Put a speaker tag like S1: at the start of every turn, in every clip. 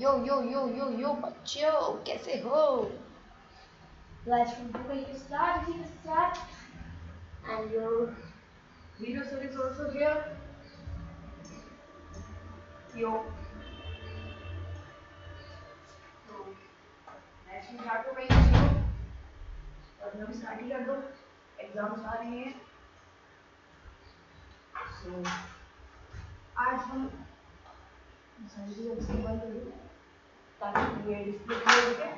S1: यो बच्चों, कैसे हो? Let's start. And your video series also here. Yo. So, let's start to make video. और मैं भी स्टार्ट ही कर दो, एग्जाम्स आ रही हैं। So, आज हम सारी चीज़ें इस्तेमाल करेंगे ताकि ये डिस्प्ले क्लियर हो जाए।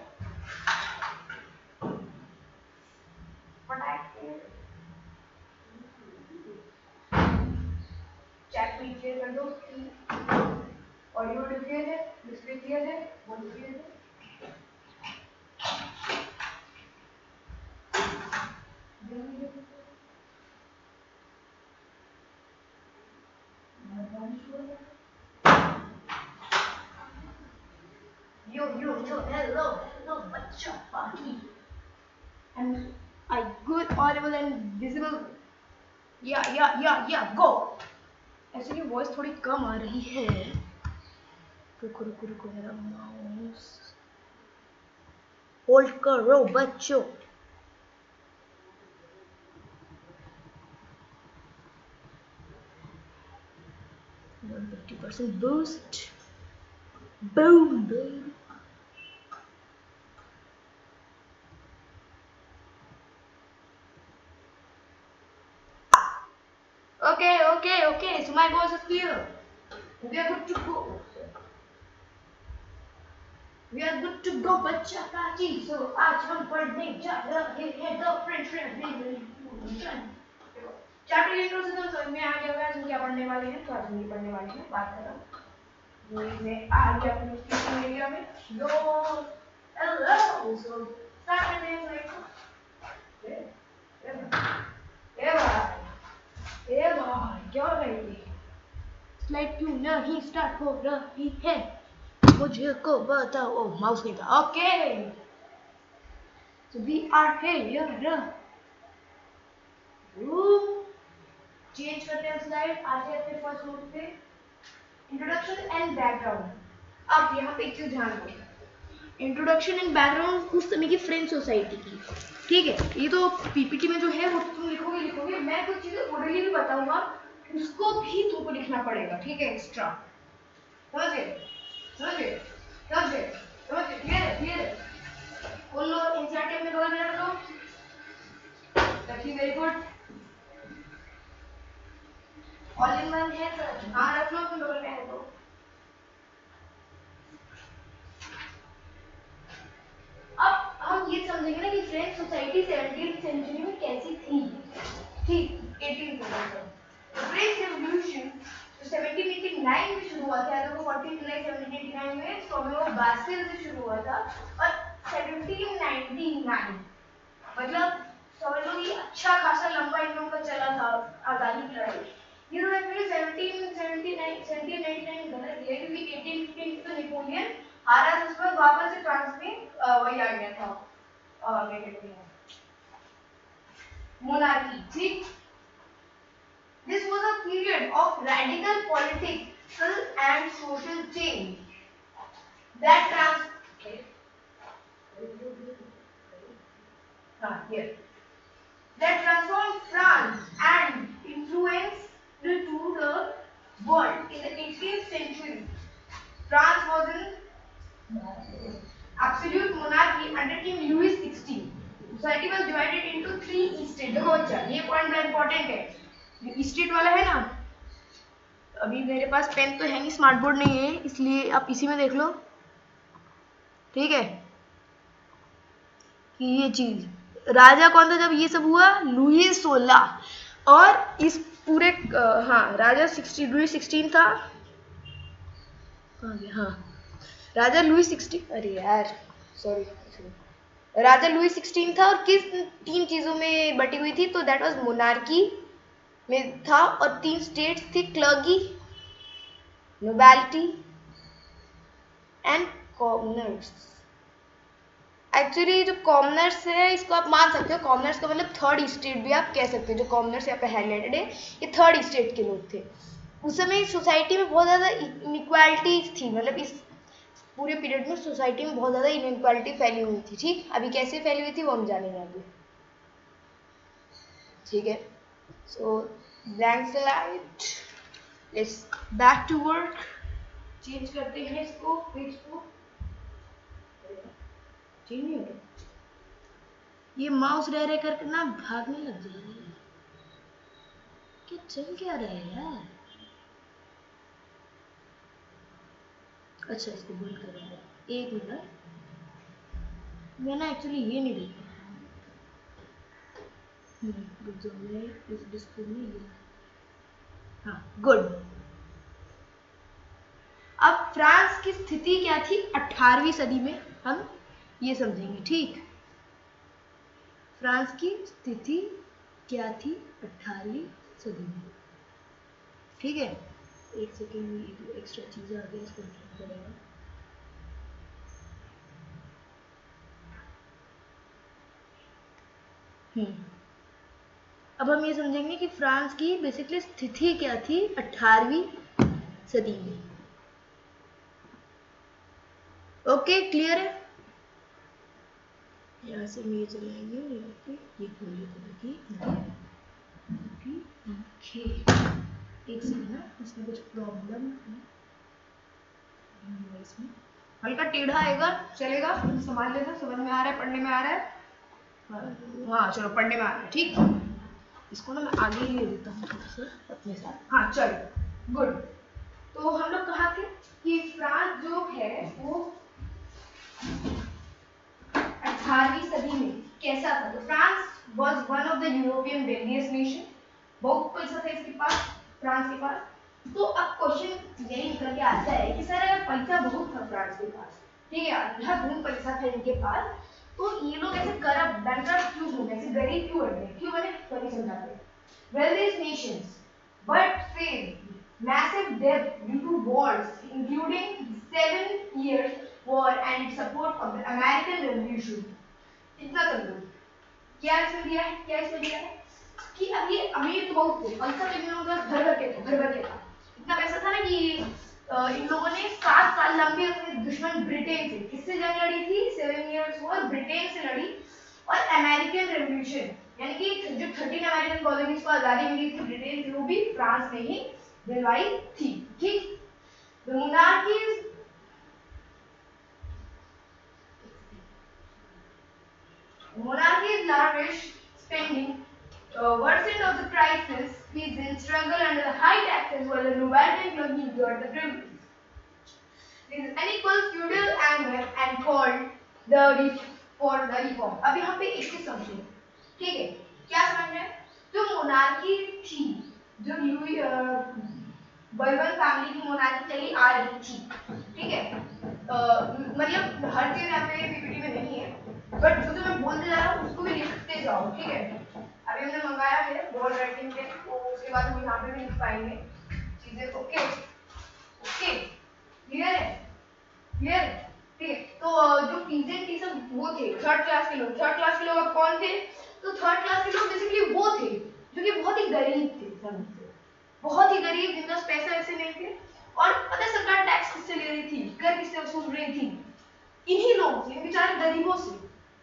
S1: चैट में क्लियर कर दो कि ऑडियो क्लियर है, डिस्प्ले क्लियर है, वो क्लियर है। Yo, hello, bachcha party. And I good, audible and visible. Yeah, go. ऐसे की वॉइस थोड़ी कम आ रही है। रुको मेरा माउस होल्ड करो बच्चों। 150% boost. Boom, baby. Okay. So my voice is clear. We are good to go. बच्चा पार्टी। So आज हम पढ़ने जा रहे हैं the French revolution. Chapter intro से तो समझ में आ गया होगा हम क्या पढ़ने वाले हैं। तो आज हम ये पढ़ने वाले हैं, बात कर रहा हूँ ये मैं आ गया अपने स्पीकिंग एरिया में। यो हेलो, सो स्टार्ट करते हैं स्लाइड को। ए भाई क्या हो रही है? स्लाइड क्यों नहीं स्टार्ट हो रही है? मुझको बताओ। माउस नहीं था। Okay, so we are here. Change करते हैं स्लाइड, आते हैं फर्स्ट नोट पे इंट्रोडक्शन एंड बैकग्राउंड। अब यहाँ पे एक चीज ध्यान दो, इंट्रोडक्शन एंड बैकग्राउंड उस समय की फ्रेंच सोसाइटी की, ठीक है। ये तो पीपीटी में जो है वो तुम लिखोगे, मैं कुछ चीजें ओरली भी बताऊंगा, उसको भी तुमको लिखना पड़ेगा, ठीक है, एक्स्ट्रा। समझे? क्लियर है। उन लोग इंसर्ट में बगल में रख लो, रखिए, very good. All in one है सर, हाँ रख लो, तुम बगल में है तो। अब हम ये समझेंगे ना कि फ्रेंच सोसाइटी 17वीं सेंचुरी में कैसी थी, ठीक। 18 फ्रेंच रेवोल्यूशन 1789 में शुरू हुआ था, तो 14 जुलाई 1789 में सोमेओ बास्टिल से शुरू हुआ था, और 1799 मतलब समझ लो ये अच्छा खासा लंबा इन लोगों का चला था आजादी की लड़ाई। ये तो एक्चुअली 1799 गलत है क्योंकि 1815 तो नेपोलियन हारा, उसमें वापस से फ्रांस में वही आ गया था, क्या कहते हैं, मोनार्की, ठीक। This was a period of radical political and social change that transformed France and influenced to the world. In the 18th century, France was in absolute monarchy under King Louis XVI. Society was divided into 3 estates. देखो अच्छा, ये point बड़ा important है। State वाला है ना, अभी मेरे पास पेन तो है नहीं, स्मार्ट बोर्ड नहीं है, इसलिए आप इसी में देख लो, ठीक है। कि ये चीज, राजा कौन था जब ये सब हुआ? लुई 16। और इस पूरे राजा लुई 16 था। राजा लुई 16, अरे यार सॉरी, राजा लुई 16 था, और किस 3 चीजों में बटी हुई थी? तो दैट वाज मोनार्की में था, और 3 स्टेट्स थे, clergy, nobility and commoners. Actually जो कॉमनर्स है, इसको आप मान सकते हो, कॉमनर्स का मतलब थर्ड स्टेट भी आप कह सकते हो। जो कॉमनर्स यहाँ पे हाईलाइटेड है, ये थर्ड स्टेट के लोग थे। उस समय सोसाइटी में बहुत ज़्यादा इनइक्वालिटीज थी, मतलब इस पूरे पीरियड में सोसाइटी में बहुत ज़्यादा इनइक्वालिटी फैली हुई थी। ठीक, अभी कैसे फैली हुई थी वो हम जानेंगे अभी। ठीक है, so blank slide, let's back to work. Change करते हैं इसको, पेज को। चेंज नहीं हो रहा, ये माउस रह रह कर ना भागने लग जा रहा है। क्या चल क्या रहा है यार? अच्छा, इसको बंद कर रहा है। एक मिनट, मैंने एक्चुअली ये नहीं देखा। रुक जाओ, मैं इस डिस्प्ले में ये, हाँ गुड। अब फ्रांस की स्थिति क्या थी 18वीं सदी में, हम ये समझेंगे। ठीक, फ्रांस की स्थिति क्या थी 18वीं सदी में। ठीक है, एक सेकेंड में एक एक्स्ट्रा चीज़ आ गई, इसको लिखना पड़ेगा। अब हम ये समझेंगे कि फ्रांस की बेसिकली स्थिति क्या थी 18वीं सदी में। ओके, क्लियर है? यहाँ से ये चलाएंगे, ये खोलिए एक सेकंड ना, इसमें कुछ प्रॉब्लम है, इसमें हल्का टेढ़ा आएगा, चलेगा, संभाल लेना, समझ में आ रहा है, पढ़ने में आ रहा है? हाँ चलो, पढ़ने में आ रहा है। ठीक, इसको ना मैं आगे ही ले लेता हूँ अपने साथ। हाँ चलो, गुड। तो हम लोग कहा थे कि फ्रांस जो है वो 18वीं सदी में कैसा था। तो France was one of the European wealthiest nation, बहुत पैसा था इसके पास, फ्रांस के पास। तो अब क्वेश्चन यही निकल के आता है कि सर अगर पैसा बहुत था फ्रांस के पास, ठीक है, अंधाधुंध पैसा था इनके पास, तो ये लोग ऐसे करप्ट बैंकरप्ट क्यों हो गए, ऐसे गरीब क्यों बन गए, क्यों बने, तो नहीं समझाते। Wealthiest nations, but faced massive debt due to wars, including 7 years war and its support of the American Revolution. इतना समझो, क्या इसमें दिया है, क्या इसमें दिया है कि अब ये अमीर तो बहुत थे, पैसा तो इन लोगों का घर भर के था, घर भर के था। इतना पैसा था ना कि इन लोगों ने 7 साल लंबे अपने दुश्मन ब्रिटेन से, किससे जंग लड़ी थी, 7 years वॉर ब्रिटेन से लड़ी, और अमेरिकन रेवोल्यूशन यानी कि जो 13 अमेरिकन कॉलोनीज को आजादी मिली थी ब्रिटेन से, वो भी फ्रांस ने ही दिलवाई थी। ठीक, the monarchies lavish spending worsened of the crisis, peasants struggle under the high taxes while the nobility and clergy endured the privilege. This unequal feudal anger and called the for the reform. अब यहाँ पे एक चीज समझिए, ठीक है, क्या समझ रहे हैं? जो मोनार्की थी, जो लुई बर्बन फैमिली की मोनार्की चली आ रही थी, ठीक है, मतलब हर चीज यहाँ पे पीपीटी में नहीं है, बट जो मैं बोलते जा रहा हूँ उसको भी लिखते जाओ। ठीक है, अभी हमने मंगाया है बॉल राइटिंग पे, तो उसके बाद हम यहाँ पे भी लिख पाएंगे चीजें। ओके ओके, क्लियर है, क्लियर है, ठीक है। तो जो पीजेंट थी सब वो थे थर्ड क्लास के लोग। थर्ड क्लास के लोग अब कौन थे? तो थर्ड क्लास के लोग बेसिकली वो थे जो कि बहुत ही गरीब थे, समझते, बहुत ही गरीब, जिनके पास पैसे वैसे नहीं थे। और पता है सरकार टैक्स किससे ले रही थी, कर किससे वसूल रही थी? इन्हीं लोगों से, बेचारे गरीबों से।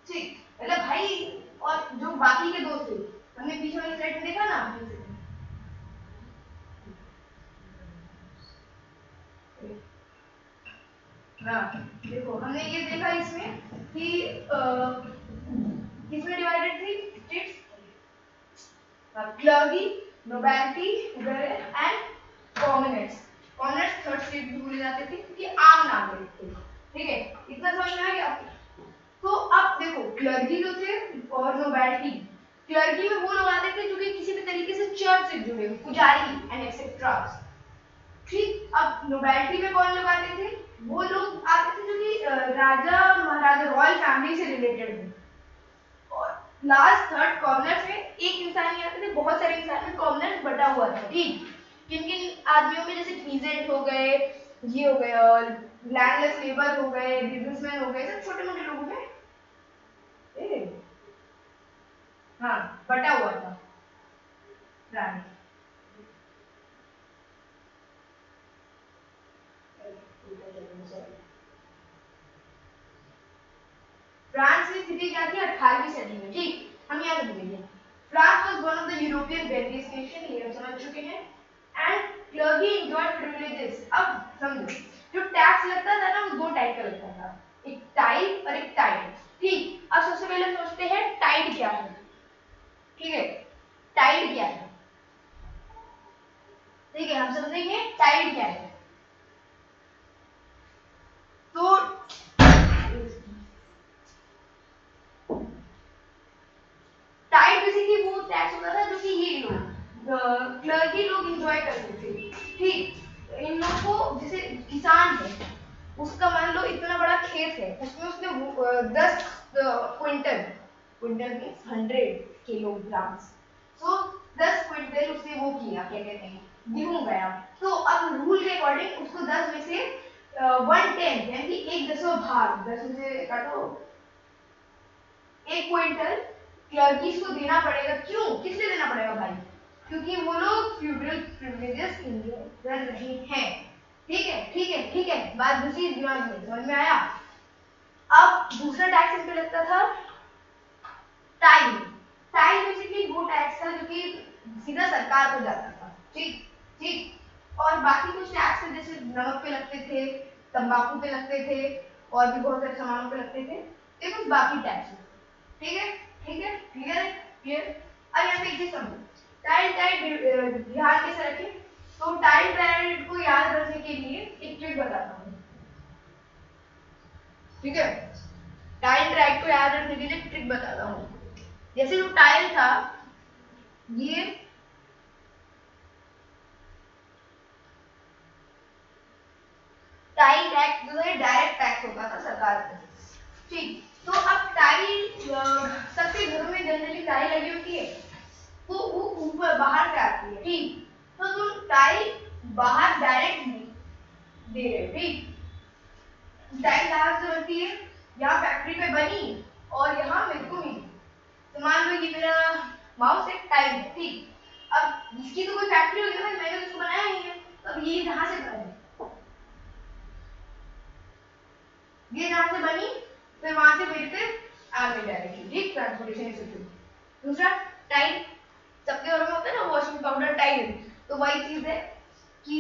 S1: ठीक, मतलब भाई, और जो बाकी के दोस्त थे, हमने पीछे वाली साइड में देखा ना, हाँ देखो, हमने ये देखा इसमें कि किसमें डिवाइडेड थी states, clergy, nobility and commoners. Commoners third state भी बोले जाते थे क्योंकि आम नागरिक थे। ठीक है, इतना समझ में आ गया? तो अब देखो, क्लर्जी जो थे और नोबिलिटी, क्लर्जी में वो लोग आते थे जो कि किसी भी तरीके से चर्च से जुड़े, पुजारी एंड एक्सेट्रा। ठीक, अब नोबिलिटी में कौन लोग आते थे? वो लोग आते थे जो कि राजा महाराजा रॉयल फैमिली से रिलेटेड थे। और लास्ट थर्ड कॉमनर्स में एक इंसान नहीं आते थे, बहुत सारे इंसान में कॉमनर्स बटा हुआ था। ठीक, किन किन आदमियों में, जैसे पीजेंट हो गए, ये हो गए, और लैंडलेस लेबर हो गए, बिजनेसमैन हो गए, सब छोटे मोटे लोगों में हाँ बटा हुआ था। राइट, फ्रांस की स्थिति क्या थी 18वीं सदी में, ठीक, हम यहाँ से देखेंगे। France was one of the European wealthiest nation, ये हम समझ चुके हैं। And clergy enjoyed privileges. अब समझो, जो टैक्स लगता था ना वो दो टाइप का लगता था, एक टाइड और एक टाइड, ठीक। अब सबसे पहले हम सोचते हैं टाइड क्या है, ठीक है, टाइड क्या है, ठीक है, हम समझेंगे टाइड क्या है। तो टाइड बेसिकली वो टैक्स होता था जो कि ये लोग क्लर्की लोग एंजॉय करते थे, ठीक। इन लोग को, जैसे किसान है, उसका मान लो इतना बड़ा खेत है, उसमें उसने 10 क्विंटल, क्विंटल मीन्स 100 किलोग्राम, तो 10 क्विंटल उसने वो किया, क्या कहते हैं, गेहूं गया। तो अब रूल के अकॉर्डिंग उसको 10 में से 1/10 यानी कि 1/10वां भाग, 10 में से काटो 1 क्विंटल क्लर्कीज को देना पड़ेगा। क्यों, किस लिए देना पड़ेगा भाई, क्योंकि वो लोग फ्यूडल प्रिविलेजेस एंजॉय कर रहे हैं, ठीक है, ठीक है, ठीक है, बात दूसरी दिमाग में समझ में आया। अब दूसरा टैक्स इन पे लगता था टाइम। टाइम बेसिकली वो टैक्स था जो कि सीधा सरकार को जाता था, ठीक, ठीक। और बाकी कुछ टैक्स थे, जैसे नमक पे लगते थे, तंबाकू पे लगते थे, और भी बहुत सारे सामानों पे लगते थे, ये कुछ बाकी टैक्स, ठीक है, ठीक है, क्लियर है, क्लियर। अब यहाँ पे एक चीज समझो, टाइल टाइल ध्यान कैसे रखें, तो टाइल टाइल को याद रखने के लिए एक ट्रिक बताता हूँ, ठीक है, टाइल ट्रैक को याद रखने के लिए ट्रिक बताता हूँ। जैसे जो टाइल था, ये टाइल टैक्स जो है डायरेक्ट टैक्स होता था सरकार पे, ठीक। तो अब टाइल सबके घरों में जनरली टाइल लगी होती है, तो वो ऊपर बाहर से आती है, ठीक। तो तुम टाइल बाहर डायरेक्ट दे रहे हो, ठीक। टाइल कहाँ से बनती है, यहाँ फैक्ट्री पे बनी और यहाँ मेरे को मिली। तो मान लो ये मेरा माउस एक टाइल है, ठीक। अब इसकी तो कोई फैक्ट्री होगी ना, मैंने तो इसको बनाया नहीं है, तो अब ये जहाँ से बनी, ये जहाँ से बनी, फिर वहां से मेरे पे आ गई डायरेक्टली, ठीक, ट्रांसपोर्टेशन सिस्टम। दूसरा टाइल, सबके घरों में होता है ना वॉशिंग पाउडर टाइल, तो वही चीज है कि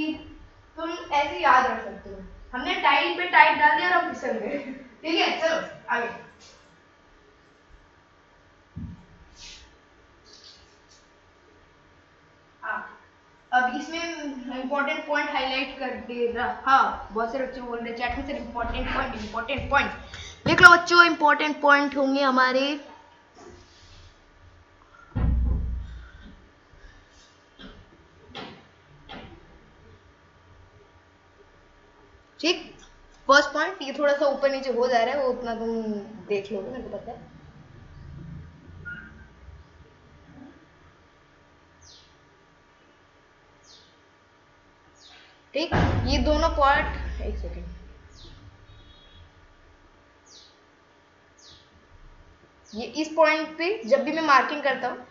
S1: तुम ऐसे याद रख सकते हो, हमने टाइल पे टाइल डाल दिया और हम फिसल गए, ठीक है, चलो आगे। हाँ, अब इसमें इंपॉर्टेंट पॉइंट हाईलाइट कर दे रहा, हाँ बहुत सारे बच्चे बोल रहे चैट में, सर इंपॉर्टेंट पॉइंट देख लो बच्चों, इंपॉर्टेंट पॉइंट होंगे हमारे, ठीक। फर्स्ट पॉइंट ये थोड़ा सा ऊपर नीचे हो जा रहा है, वो उतना तुम देख लोगे, मेरे को पता है, ठीक। ये दोनों पॉइंट, एक सेकेंड, ये इस पॉइंट पे जब भी मैं मार्किंग करता हूँ,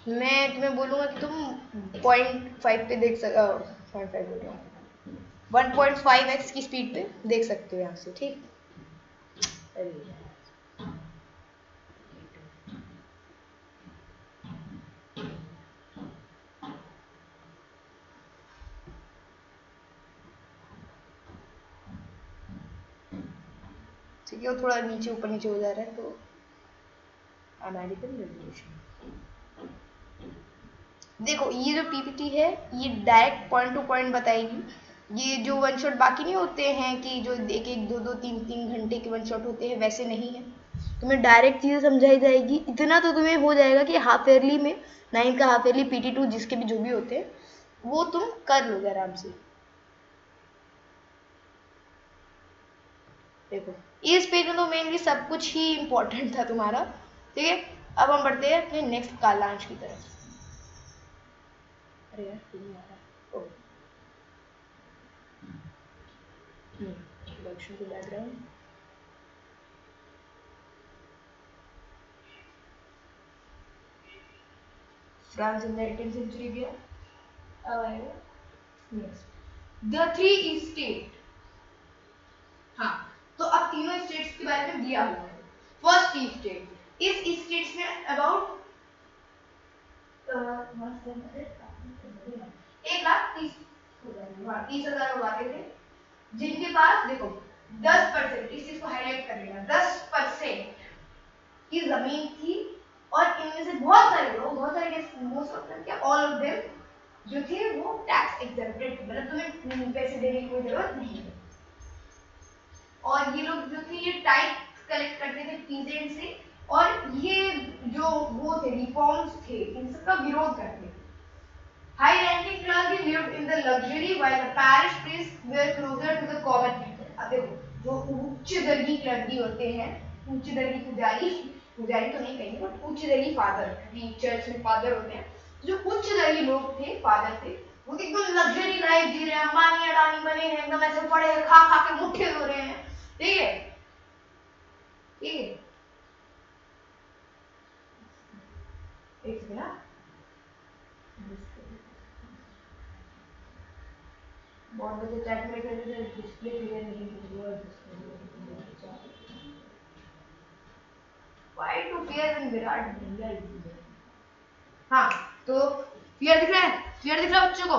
S1: मैं तुम्हें बोलूंगा कि तुम 0.5 पे देख सक 0.5 बोल रहा हूँ, 1.5x की स्पीड पे देख सकते हो यहाँ से, ठीक। ठीक है, वो थोड़ा नीचे ऊपर नीचे हो जा रहा है, तो अमेरिकन रेवोल्यूशन, देखो ये जो पीपीटी है ये डायरेक्ट पॉइंट टू पॉइंट बताएगी। ये जो वन शॉट बाकी नहीं होते हैं कि जो एक एक दो दो तीन तीन घंटे के वन शॉट होते हैं, वैसे नहीं है, तुम्हें डायरेक्ट चीज़ें समझाई जाएगी। इतना तो तुम्हें हो जाएगा कि हाफ ईयरली में, 9 का हाफ ईयरली PT2 जिसके भी जो भी होते हैं वो तुम कर लोगे आराम से। देखो इस पेज में तो मेनली सब कुछ ही इंपॉर्टेंट था तुम्हारा, ठीक है। अब हम बढ़ते हैं अपने नेक्स्ट कालांश की तरफ। अरे यार नहीं आ रहा, oh introduction to background, France in the 18th century गया, अब आएगा नेक्स्ट द थ्री स्टेट। हाँ, तो अब तीनों स्टेट्स के बारे में दिया हुआ है। फर्स्ट फर्स्ट स्टेट, इस स्टेट्स में अबाउट 1,30,000 लोग आते थे, जिनके पास देखो 10%, इस चीज को हाईलाइट कर लेना, 10% की जमीन थी, और इनमें से बहुत सारे लोग, बहुत सारे, मोस्ट ऑफ देम, क्या ऑल ऑफ देम जो थे वो टैक्स एग्जेम्प्टेड थे, मतलब तुम्हें पैसे देने की कोई जरूरत नहीं है। और ये लोग जो थे ये टैक्स कलेक्ट करते थे पीजेंट से, और ये जो वो थे रिफॉर्म्स थे इन सब का विरोध करते थे। High ranking clergy lived in the luxury while the parish priests were closer to the common people. अब देखो जो उच्च दर्गी क्लर्जी होते हैं, उच्च दर्गी पुजारी, पुजारी तो नहीं कहेंगे बट उच्च दर्गी फादर, चर्च में फादर होते हैं, जो उच्च दर्गी लोग थे, फादर थे, वो एकदम लग्जरी लाइफ जी रहे हैं, अंबानी अडानी बने हैं, एकदम ऐसे पड़े खा खा के मुट्ठे धो रहे हैं, ठीक है, ठीक है, एक सेकंड ना, बहुत बच्चे चैट में कर रहे थे, डिस्प्ले क्लियर नहीं हुआ, why to fear in Virat भैया। हाँ तो क्लियर दिख रहा है, क्लियर दिख रहा है बच्चों को,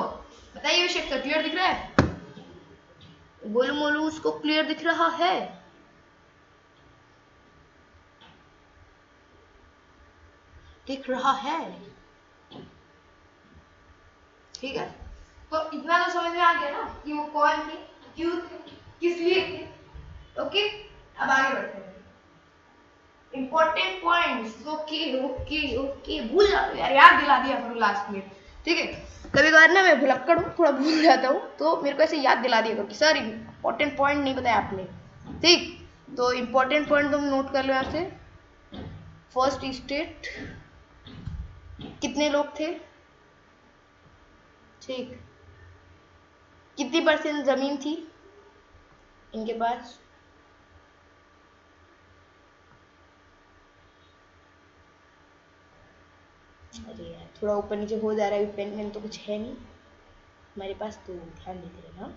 S1: बताइए अभिषेक सर क्लियर दिख रहा है, बोलू मोलू उसको क्लियर दिख रहा है, दिख रहा है, ठीक है, तो इतना तो समझ में आ गया ना कि वो कौन थे, क्यों थे, किस लिए थे, ओके, अब आगे बढ़ते हैं, important points, okay okay okay, भूल जाते यार, याद दिला दिया करो लास्ट में, ठीक है, कभी कभार ना मैं भुलक्कड़ हूँ, थोड़ा भूल जाता हूँ, तो मेरे को ऐसे याद दिला दिया करो कि सर इंपॉर्टेंट पॉइंट नहीं बताया आपने, ठीक, तो इंपॉर्टेंट पॉइंट तुम नोट कर लो यहाँ से, फर्स्ट स्टेट कितने लोग थे, ठीक, कितनी % जमीन थी इनके पास, अरे यार थोड़ा ऊपर नीचे हो जा रहा है, पेन पेन तो कुछ है नहीं हमारे पास, तो ध्यान देते रहना,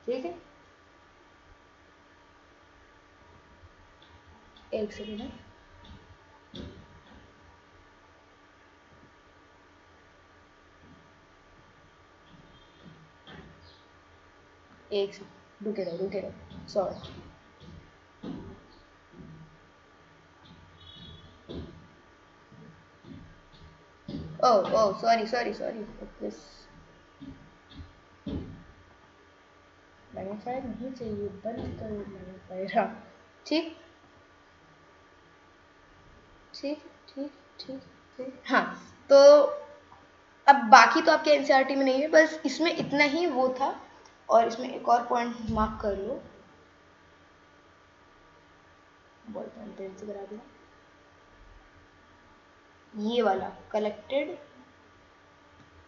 S1: ठीक है, एक सेकेंड है, एक सेकेंड रुके रहो सॉरी, ओह सॉरी बस, मैग्नीफायर नहीं चाहिए, बंद करो मैग्नीफायर, ठीक ठीक ठीक ठीक ठीक, हाँ तो अब बाकी तो आपके एनसीईआरटी में नहीं है, बस इसमें इतना ही वो था, और इसमें एक और पॉइंट मार्क कर लो, बॉल पॉइंट पेन से करा दिया, ये वाला कलेक्टेड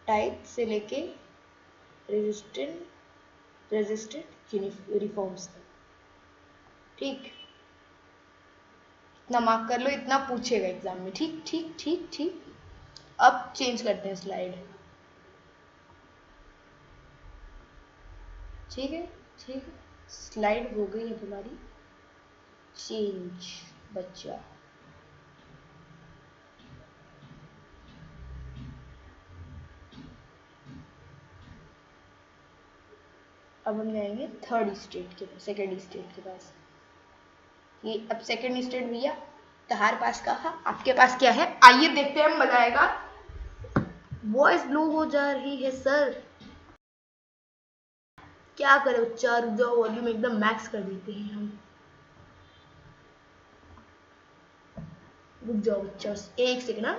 S1: टाइप से लेके रेजिस्टेंट रिफॉर्म्स तक, ठीक, इतना मार्क कर लो, इतना पूछेगा एग्जाम में, ठीक ठीक ठीक ठीक, अब चेंज करते हैं स्लाइड, ठीक है ठीक है, स्लाइड हो गई है तुम्हारी चेंज बच्चा, अब हम जाएंगे थर्ड स्टेट के पास, सेकेंड स्टेट के पास, ये अब सेकेंड स्टेट भैया तुम्हारे पास का है, आपके पास क्या है, आइए देखते हैं, हम बताएगा, वॉइस ब्लू हो जा रही है सर, क्या करें बच्चा, रुक जाओ, वॉल्यूम एकदम मैक्स कर देते हैं हम, रुक जाओ बच्चा एक सेकंड ना,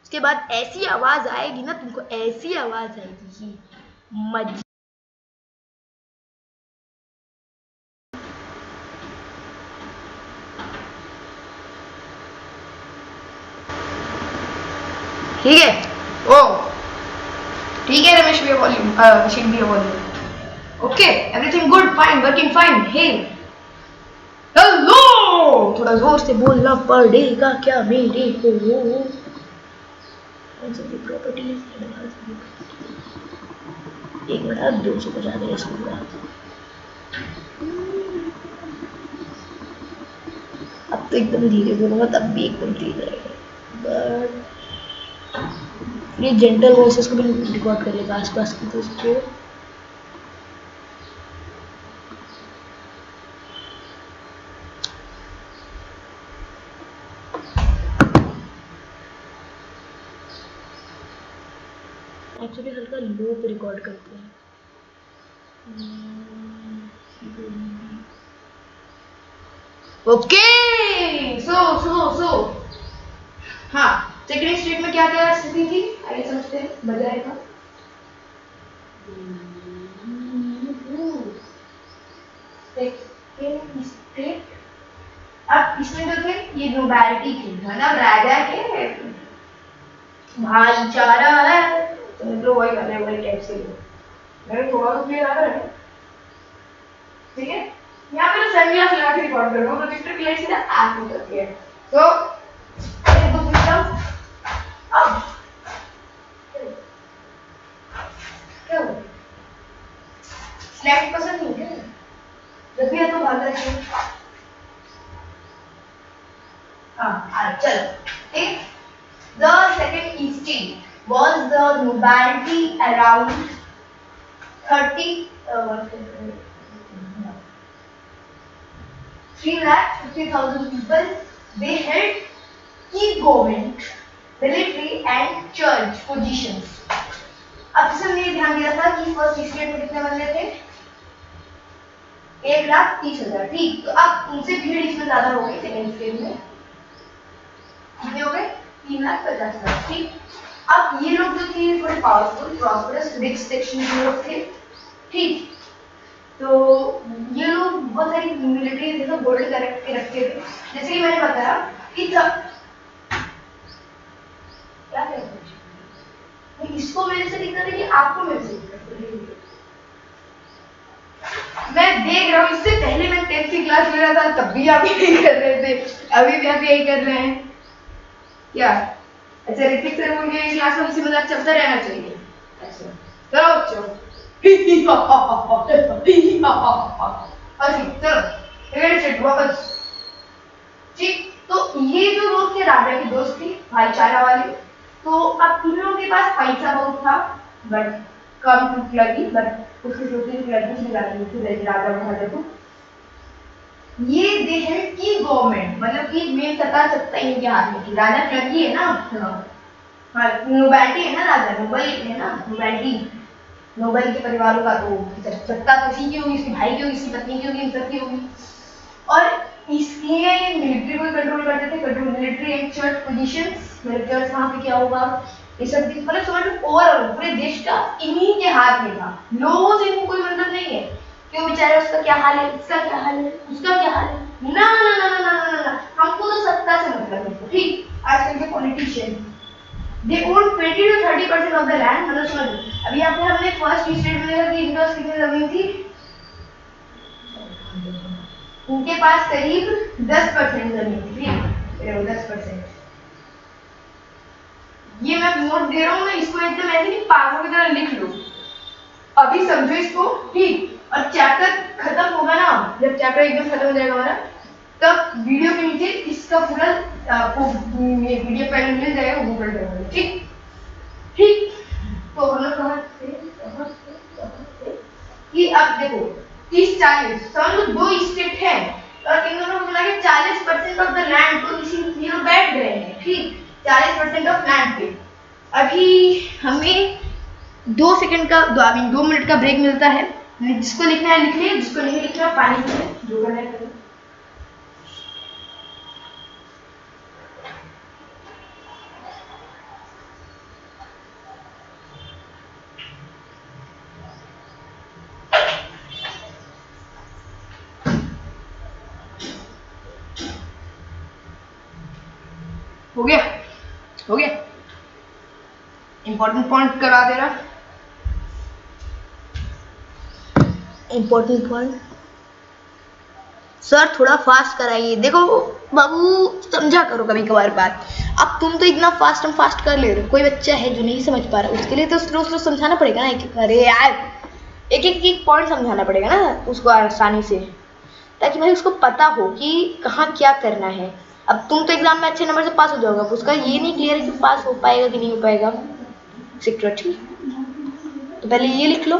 S1: उसके बाद ऐसी आवाज आएगी ना, तुमको ऐसी आवाज आएगी मजा, ठीक है, ओ ठीक है रमेश भैया, वॉल्यूम अभिषेक भैया volume, okay everything good fine working fine, hey hello, थोड़ा जोर से बोलना पड़ेगा क्या मेरे को, प्रॉपर्टीज एक मिनट, 250 इसको,
S2: तो एकदम धीरे बोलूँगा तब भी एकदम धीरे रहेगा, बट ये जेंटल वॉइसेस को भी रिकॉर्ड कर लेगा आसपास की, तो उसको एक्चुअली हल्का लो पे रिकॉर्ड करते हैं।
S1: ओके, सो हाँ, सेकेंड स्टेट में क्या क्या स्थिति थी, आइए समझते हैं, बजाएगा। सेकेंड स्टेट, अब इसमें जो थे ये नोबैलिटी थी, मतलब राजा के भाईचारा है, तो वही करने वाले टाइप से मेरे थोड़ा तो क्लियर आ रहा है, ठीक है। यहाँ पे तो सनग्लास लगा के रिकॉर्ड कर रहा हूँ, प्रोजेक्टर की लाइट सीधा आँख में करती है, तो एक दो सिस्टम अब क्या हो, स्नैक पसंद नहीं है, जब भी है तो भाग रहे हैं। हाँ, चलो, एक the second estate was the nobility around 3,50,000 people. They held key government, military and church positions. अब सबने ध्यान दिया था कि फर्स्ट स्टेट में कितने बंदे थे, 1,30,000, ठीक। तो अब उनसे भीड़ इसमें ज्यादा हो गई, सेकेंड स्टेट में कितने हो गए, 3,50,000, ठीक। अब ये लोग जो थे थोड़े पावरफुल, प्रॉस्परस, रिच सेक्शन के लोग थे, ठीक। तो ये लोग बहुत सारी मिलिट्री जैसा गोल्ड करके रखते थे, जैसे कि मैंने बताया कि जब क्या कहते हैं, इसको मेरे से दिक्कत है कि आपको मेरे से दिक्कत है, मैं देख रहा हूँ, इससे पहले मैं 10th की क्लास में रहा था तब भी आप यही कर रहे थे, अभी भी आप यही कर रहे हैं क्या? अच्छा, ऋतिक सर बोल के क्लास में इसी मजाक चलता रहना चाहिए। अच्छा, चलो बच्चों, वापस, ठीक। तो ये जो लोग थे राजा के दोस्त थे, भाईचारा वाले, तो अब इन लोगों के पास पैसा बहुत था, बट कम भूख लगी, बट उसकी छोटी सी लड़की से जाती थी राजा महाराजा को। ये दे है की गवर्नमेंट, मतलब कि मेन सत्ता इनके हाथ में थी, राजा की लड़की है ना, हाँ, नोबैलिटी है ना, राजा नोबल है ना, नोबैलिटी, नोबल के परिवारों का तो सत्ता तो इसी की होगी, इसके भाई की होगी, इसकी पत्नी की होगी, इन सब की होगी, और इसलिए ये मिलिट्री को कंट्रोल करते थे, control military and church positions, मतलब चर्च वहां पे क्या होगा, ये सब मतलब समझ लो ओवरऑल पूरे देश का इन्हीं के हाथ में था, लोगों से इनको कोई मतलब नहीं है, क्यों बेचारे उसका क्या हाल है, इसका क्या हाल है, उसका क्या हाल है, ना ना ना ना ना ना ना, हमको तो सत्ता से मतलब है, ठीक। आजकल के politician they own 20 to 30% of the land, मतलब समझ लो, अभी यहाँ पे हमने फर्स्ट स्टेट में देखा कि इनके पास कितनी जमीन थी, उनके पास करीब 10% जमीन थी, 10%। ये मैं नोट दे रहा हूँ ना, इसको एकदम ऐसे नहीं पागलों की तरह लिख लो, अभी समझो इसको, ठीक। और चैप्टर खत्म होगा ना, जब चैप्टर एकदम खत्म हो जाएगा हमारा, तब वीडियो के नीचे इसका पूरा आपको ये पीडीएफ फाइल मिल जाएगा गूगल ड्राइव में, ठीक ठीक। तो हम लोग कहाँ थे कि अब देखो 30-40 समझ लो, दो स्टेट है और इन दोनों को मिला के 40% ऑफ द लैंड तो इसी ये लोग बैठ गए हैं, ठीक। 40% ऑफ लैंड पे अभी हमें 2 सेकंड का 2 मिनट का ब्रेक मिलता है, जिसको लिखना है लिख ले, जिसको नहीं लिखना पानी पी ले, जो करना है। हो गया, हो गया, इंपॉर्टेंट पॉइंट करवा दे रहा,
S2: इम्पोर्टेंट पॉइंट सर थोड़ा फास्ट कराइए, देखो बाबू समझा करो कभी कभार बात, अब तुम तो इतना फास्ट हम फास्ट कर ले रहे हो, कोई बच्चा है जो नहीं समझ पा रहा, उसके लिए तो स्लो स्लो समझाना पड़ेगा ना, अरे यार एक एक पॉइंट समझाना पड़ेगा ना उसको आसानी से, ताकि भाई उसको पता हो कि कहाँ क्या करना है। अब तुम तो एग्जाम में अच्छे नंबर से पास हो जाओगे, अब उसका ये नहीं क्लियर है कि पास हो पाएगा कि नहीं हो पाएगा। सिक्योरिटी तो पहले ये लिख लो।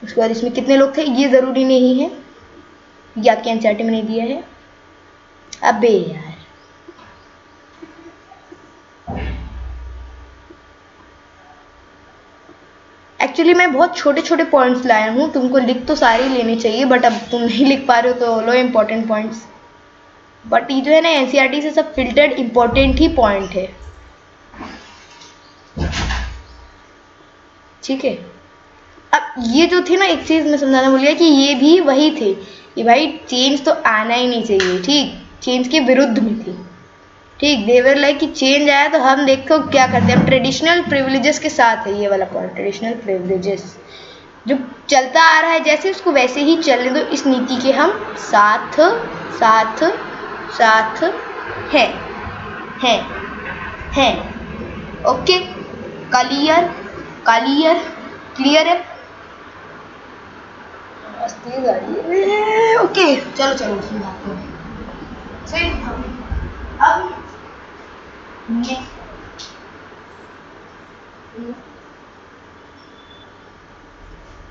S2: उसके बाद इसमें कितने लोग थे ये जरूरी नहीं है, ये आपके एनसीईआरटी में नहीं दिया है। अबे यार एक्चुअली मैं बहुत छोटे छोटे पॉइंट्स लाया हूँ, तुमको लिख तो सारे ही लेने चाहिए बट अब तुम नहीं लिख पा रहे हो तो लो इम्पोर्टेंट पॉइंट्स। बट ये जो है ना एनसीईआरटी से सब फिल्टर्ड इम्पोर्टेंट ही पॉइंट है, ठीक है। अब ये जो थी ना एक चीज मैं समझाना भूल गया कि ये भी वही थे कि भाई चेंज तो आना ही नहीं चाहिए, ठीक, चेंज के विरुद्ध में थी, ठीक। देवर लाइक कि चेंज आया तो हम देखो क्या करते हैं, हम ट्रेडिशनल प्रिविलेजेस के साथ है ये वाला पॉइंट। ट्रेडिशनल प्रिविलेजेस जो चलता आ रहा है जैसे उसको वैसे ही चलने दो, इस नीति के हम साथ साथ साथ हैं हैं हैं। ओके क्लियर क्लियर क्लियर है। ओके चलो चलो उसमें बात करें। सही अब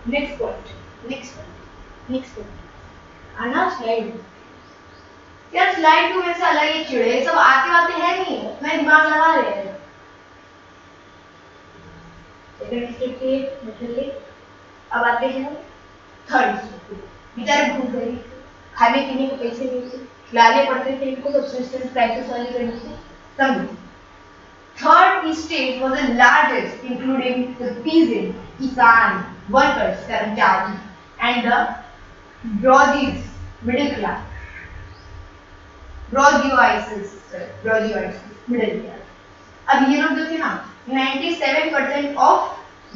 S2: नेक्स्ट पॉइंट नेक्स्ट पॉइंट आना स्लाइड। यार स्लाइड टू में से अलग ही चिड़े सब आते आते हैं नहीं, मैं दिमाग लगा रहे हैं। सेकंड स्टेप के निकल, अब आते हैं थर्ड स्टेप। बेचारे भूख गए, खाने पीने को पैसे नहीं थे, खिलाने पड़ते थे इनको सब्सिस्टेंस प्राइसेस वाली करने से। समझो third state was the largest, including the peasant, kisan, workers, कर्मचारी, and the bourgeois, middle class. Bourgeois, middle class. अब ये लोग जो थे ना 97% ऑफ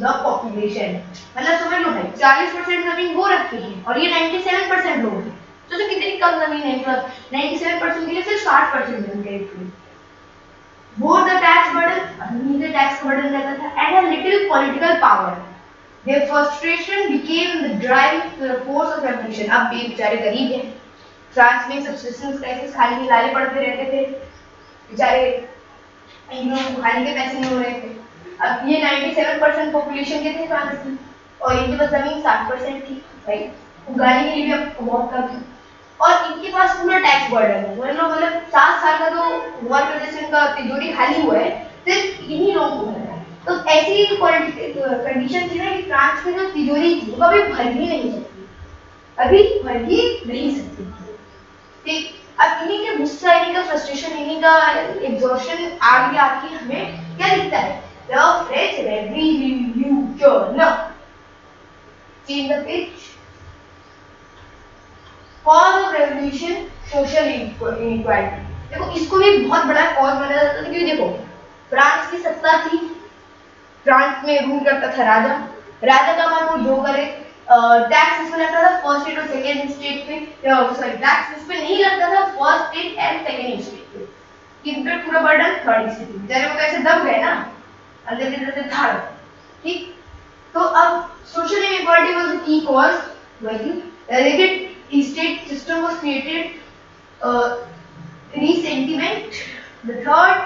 S2: द पॉपुलेशन, मतलब समझ लो भाई 40% जमीन वो रखते हैं और ये 97% लोग हैं। तो कितनी कम जमीन है, 97% के लिए सिर्फ 60% जमीन है। Bore the tax burden, नीचे टैक्स का बर्डन रहता था, and a little political power. Their frustration became the driving force of revolution. अब ये बेचारे गरीब हैं, फ्रांस में सब्सिस्टेंस क्राइसिस, खाने के लाले पड़ते रहते थे, बेचारे इन लोगों को खाने के पैसे नहीं हो रहे थे। अब ये 97% पॉपुलेशन के थे फ्रांस की और इनके पास जमीन 60% थी, भाई उगाने के लिए भी अब बहुत कम थी और इनके पास पूरा टैक्स बर्डन है। मतलब 7 साल का जो वॉर की वजह से इनका तिजोरी खाली हुआ है सिर्फ इन्हीं लोगों को मिला है। तो ऐसी कंडीशन थी ना कि फ्रांस की जो तिजोरी थी वो अभी भर ही नहीं सकती, अभी भर ही नहीं सकती, ठीक। अब इन्हीं के गुस्सा, इन्हीं का फ्रस्ट्रेशन, इन्हीं का एग्जॉशन आगे आके हमें क्या दिखता है, the French revolution. Change the page. Cause of revolution social inequality. देखो इसको भी बहुत बड़ा कॉज माना जाता था क्योंकि देखो फ्रांस की सत्ता थी, फ्रांस में रूल करता था राजा, राजा का मन वो जो करे, टैक्स इसमें लगता था फर्स्ट स्टेट और सेकंड स्टेट पे, सॉरी टैक्स इस पे नहीं लगता था first state and second state पे, किन पे पूरा बर्डन थर्ड स्टेट पे। जरा वो कैसे दब गए ना अंदर की तरफ थर्ड, ठीक। तो अब social inequality was the key cause, वही state system was created, resentiment. The third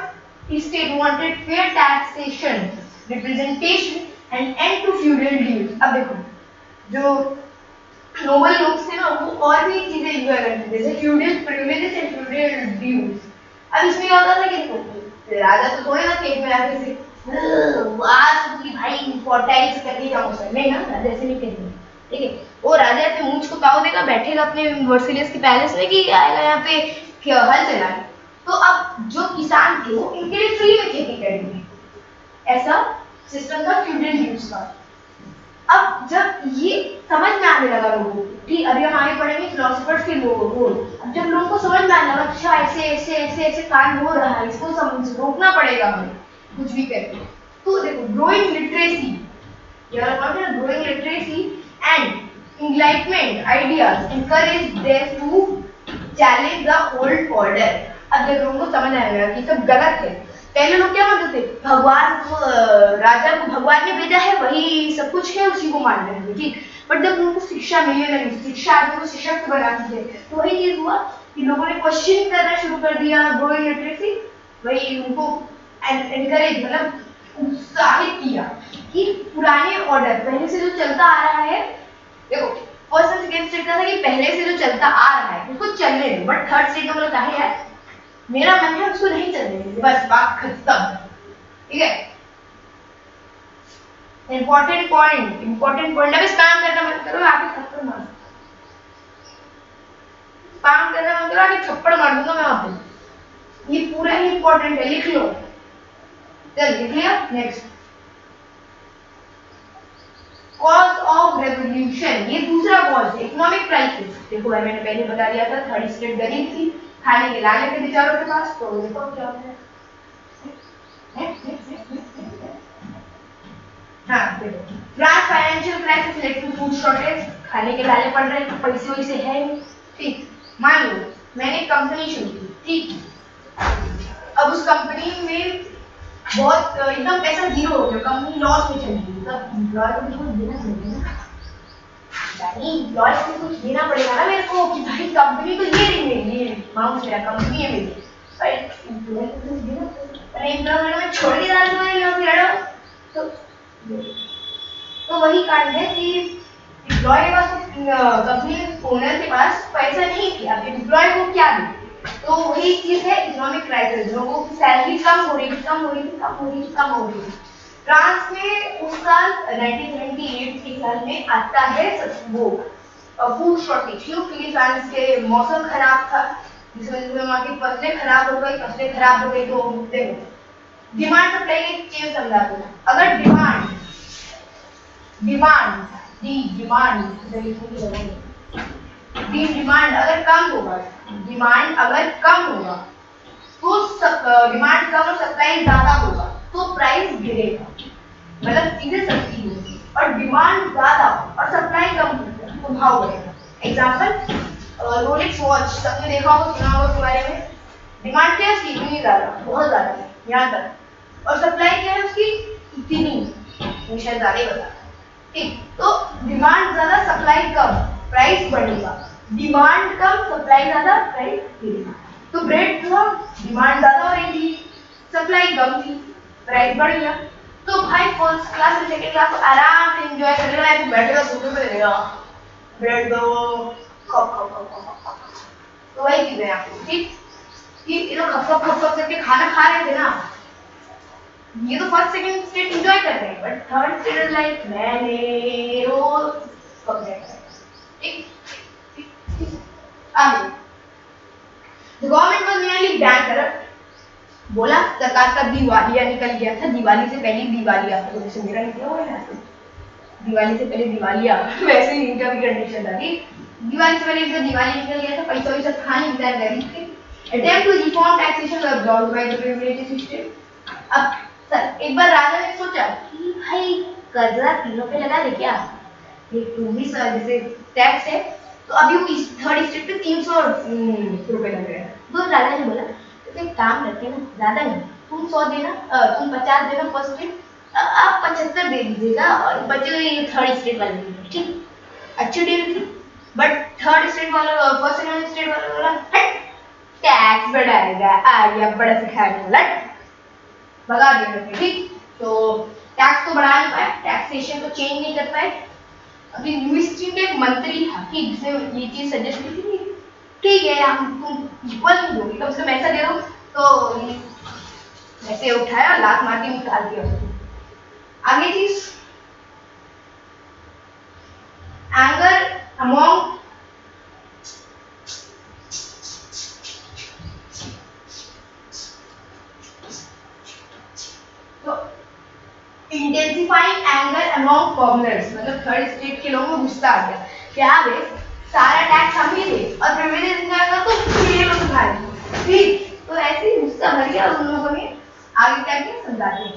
S2: state wanted fair taxation, representation and end to feudal dues. अब देखो जो नोबल लोग थे ना वो और भी चीजें एंजॉय करते थे जैसे feudal privileges and feudal dues. अब इसमें क्या होता था कि देखो राजा तो थोड़े ना खेत में आके से आज पूरी भाई फर्टाइल करके जाऊँ सर, नहीं ना राजा ऐसे नहीं कहते, ठीक है। वो राजा अपने मूंछ को ताव देगा, बैठेगा अपने वर्सिलियस के पैलेस में कि आएगा यहाँ पे हल चलाए। तो अब जो किसान थे वो इनके लिए फ्री में खेती करेंगे, ऐसा सिस्टम था फ्यूडल ड्यूज का। अब जब ये समझ में आने लगा लोगों को, ठीक, अभी हम आगे पढ़ेंगे फिलोसोफर्स के रोल। अब जब लोगों को समझ में आने लगा अच्छा ऐसे ऐसे ऐसे ऐसे काम हो रहा है, इसको समझ रोकना पड़ेगा हमें कुछ भी करके। तो देखो growing literacy, growing literacy and enlightenment ideas encouraged them to challenge the old order. अब जब लोगों को समझ आने लगा कि सब गलत है, पहले लोग क्या मानते थे भगवान को, राजा को भगवान ने भेजा है वही सब कुछ है उसी को मानते थे, ठीक। बट जब उनको शिक्षा मिलने लगी, शिक्षा आदमी को सशक्त बनाती है, तो वही चीज हुआ कि लोगों ने क्वेश्चन करना शुरू कर दिया ग्रोइंग लिटरेसी, वही उनको एनकरेज मतलब उत्साहित किया कि पुराने ऑर्डर पहले से जो चलता आ रहा है, देखो फर्स्ट और सेकंड स्टेट का था कि पहले से जो चलता आ रहा है उसको चलने दो, बट थर्ड स्टेट का मतलब क्या है यार, मेरा मन है उसको नहीं चलने देंगे, बस बात खत्म। ठीक है, इंपॉर्टेंट पॉइंट। अब काम करना मत करो, आगे थप्पड़ मार, काम करना मत करो, आगे थप्पड़ मार दूंगा मैं वहां पे। ये पूरा ही इंपॉर्टेंट है, लिख लो। चल लिख लिया। नेक्स्ट, कॉज ऑफ रेवोल्यूशन, ये दूसरा कॉज है इकोनॉमिक क्राइसिस। देखो मैंने पहले बता दिया था, थर्ड स्टेट गरीब थी, खाने के लाले थे बेचारों के पास, तो देखो क्या होता है। हाँ देखो, France financial crisis led to food shortage, खाने के लाले पड़ रहे हैं, पैसे वैसे है नहीं। ठीक, मान लो मैंने कंपनी शुरू की, ठीक, अब उस कंपनी में बहुत एकदम पैसा जीरो हो गया, कंपनी लॉस में चली गई, तब एम्प्लॉय को भी कुछ देना पड़ेगा ना, यानी एम्प्लॉय को कुछ देना पड़ेगा ना मेरे को, कि भाई कंपनी तो ये नहीं है, ये माउंट मेरा कंपनी है मेरी, राइट, एम्प्लॉय को कुछ देना पड़ेगा। अरे एम्प्लॉय में छोड़ के डाल दूंगा यहाँ पे लड़ो, तो वही कांड है कि एम्प्लॉय के पास, कंपनी ओनर के पास पैसा नहीं किया, अब एम्प्लॉय को क्या दे, तो वही चीज है इकोनॉमिक क्राइसिस, लोगों की सैलरी कम हो रही थी। फ्रांस में उस साल 1978 के साल में आता है वो फूड शॉर्टेज, क्योंकि फ्रांस के मौसम खराब था, जिस वजह से वहाँ की फसलें खराब हो गई, तो देखो डिमांड सप्लाई की चीज समझा दो, अगर डिमांड अगर कम होगा, तो डिमांड कम और सप्लाई ज्यादा होगा, तो प्राइस गिरेगा, मतलब चीजें सस्ती होगी, और डिमांड ज्यादा और सप्लाई कम होगी तो भाव बढ़ेगा। एग्जांपल रोलेक्स वॉच, सबने देखा होगा, सुना होगा उसके बारे में, डिमांड क्या है उसकी, इतनी ज्यादा, बहुत ज्यादा है यहाँ तक, और सप्लाई क्या है उसकी, इतनी, शायद ज्यादा ही बता, ठीक, तो डिमांड ज्यादा सप्लाई कम, प्राइस बढ़ेगा, डिमांड कम सप्लाई ज्यादा, प्राइस गिरेगा। तो ब्रेड था, डिमांड ज्यादा हो रही थी, सप्लाई कम थी, प्राइस बढ़ गया, तो भाई फर्स्ट क्लास और सेकंड क्लास आराम से एंजॉय करेगा, ऐसे बैठेगा सोफे पे देगा ब्रेड दो, तो वही चीज है आपको, ठीक, कि ये लोग खप करके खाना खा रहे थे ना, ये तो फर्स्ट सेकंड स्टेट एंजॉय कर रहे हैं, but third state is like मैंने रोज कब देखा, ठीक, आगे the government was nearly ban corrupt, बोला सरकार का दिवालिया निकल गया था, दिवाली से पहले दिवालिया, तो जैसे मेरा निकला हुआ है, दिवाली से पहले दिवालिया, वैसे ही इनका भी कंडीशन था कि दिवाली से पहले इनका दिवाली निकल गया था, पैसा वैसा था नहीं, बेचारे गरीब थे। Attempt to reform taxation was blocked by the privilege system. अब सर एक बार राजा ने सोचा कि भाई कर्जा तीनों पे लगा दे क्या, ये 24 जैसे टैक्स है, तो अभी वो थर्ड स्टेट पे 300 रुपए लग रहे हैं, तो राजा ने बोला तो एक काम करते हैं ना, ज्यादा नहीं, तुम 100 देना, तुम 50 देना फर्स्ट स्टेट, आप 75 दे दीजिएगा, और बचे ये थर्ड स्टेट वाले दीजिए, ठीक, अच्छी डील थी, बट थर्ड स्टेट वाला फर्स्ट स्टेट वाला बोला टैक्स बढ़ाएगा, आ गया बड़ा सिखाने वाला, भगा दिया, ठीक, तो टैक्स तो बढ़ा नहीं पाए, टैक्सेशन को चेंज नहीं कर पाए। अभी यूनिवर्सिटी में एक मंत्री था, ठीक, जिसने ये चीज सजेस्ट की थी, ठीक है हम तुम इक्वल नहीं दोगे, कम से कम ऐसा दे दो, तो ऐसे उठाया, लात मार के निकाल दिया। आगे चीज, एंगर अमॉन्ग तो इंटेंसिफाइंग एंगर अमॉन्ग कॉमनर्स, मतलब थर्ड स्टेट के लोगों में गुस्सा आ गया, क्या वे सारा टैक्स हम ही दे और प्रिविलेज इनका तो ये लोग उठाए, ठीक, तो ऐसे ही गुस्सा भर गया उन लोगों ने, आगे क्या किया समझाते हैं।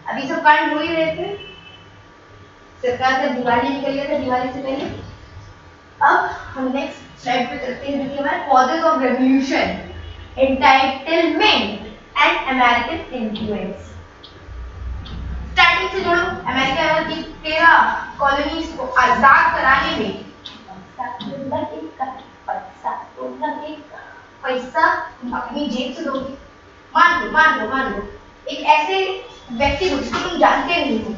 S2: अभी सब कांड हो ही रहे थे, सरकार का दिवाली निकल गया था दिवाली से पहले। अब हम नेक्स्ट स्लाइड पे चलते हैं, जो कि हमारा causes of revolution, entitlement and American influence. Starting से से जोड़ो, अमेरिका की 13 कॉलोनीज को आजाद कराने में पैसा तुम अपनी जेब से दोगे। मान लो एक ऐसे व्यक्ति को जिसको तुम जानते नहीं हो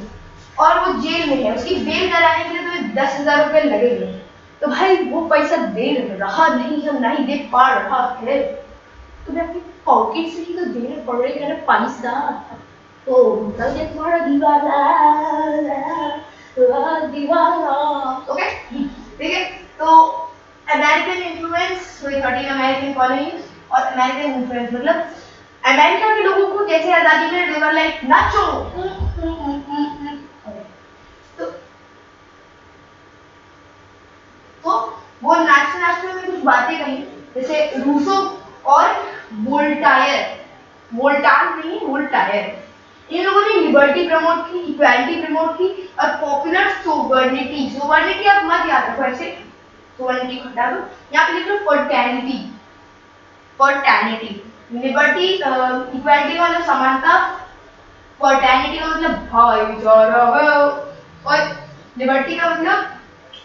S2: और वो जेल में है, उसकी बेल कराने के लिए तुम्हें 10,000 रुपए लगेंगे, तो भाई वो पैसा दे रहा नहीं है, नहीं दे पा रहा है, तुम्हें अपनी पॉकेट से ही तो देने पड़ेगा ना पैसा। तो निकल के तुम्हारा दीवाना। ओके ठीक है। तो अमेरिकन इन्फ्लुएंस हुई 13 अमेरिकन कॉलोनीज, और अमेरिकन इन्फ्लुएंस मतलब अमेरिका के लोगों को कैसे आजादी में देवर लाइक नाचो। तो तो वो नाचते नाचते में कुछ बातें कही, जैसे रूसो और वोल्टायर नहीं, वोल्टायर, इन लोगों ने लिबर्टी प्रमोट की, इक्वालिटी प्रमोट की और पॉपुलर सोवर्निटी आप मत याद रखो ऐसे, सोवर्निटी हटा दो, यहाँ पे लिख लो फर्टैनिटी। लिबर्टी इक्वालिटी का मतलब समानता, फर्टैनिटी का मतलब भाईचारा है, और लिबर्टी का मतलब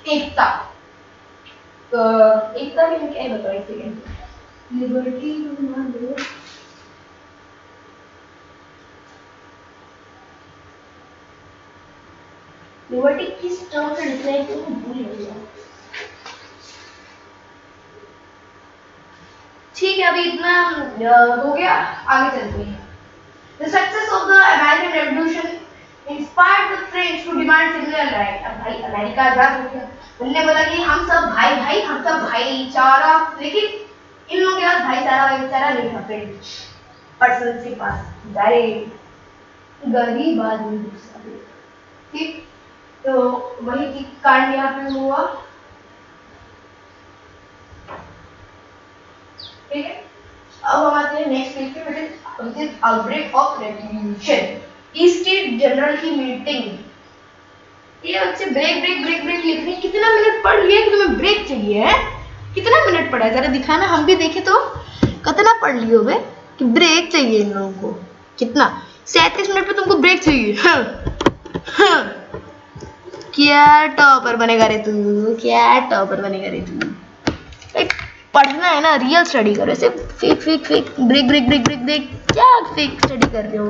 S2: एकता। एकता भी क्या बताओ एक सेकेंड। लिबर्टी मान लो लिबर्टी किस टर्म से डिक्लाइन को भूल गया। ठीक है, अभी इतना हो गया, आगे चलते हैं। The success of the American Revolution inspired the French to demand similar right. अब भाई अमेरिका आजाद हो गया, उनने बोला कि हम सब भाईचारा, लेकिन इन लोगों के पास भाईचारा नहीं था फ्रेंच पर्सन के पास, गरीब आदमी दूसरा। ठीक, तो वही कांड यहाँ पे हुआ। ठीक है, अब हम आते हैं नेक्स्ट पेज पे, which is outbreak of revolution, east general की मीटिंग। ये बच्चे ब्रेक लिख रहे हैं, कितना मिनट पढ़ लिए कि तुम्हें ब्रेक चाहिए है? कितना मिनट पढ़ा है जरा दिखाना, हम भी देखे तो कितना पढ़ लियो बे कि ब्रेक चाहिए इन लोगों को। कितना 37 मिनट पे तुमको ब्रेक चाहिए। क्या टॉपर बनेगा रे तू, क्या टॉपर बनेगा रे तू। पढ़ना है ना, रियल स्टडी करो, ऐसे फेक ब्रेक क्या फेक स्टडी कर रहे हो।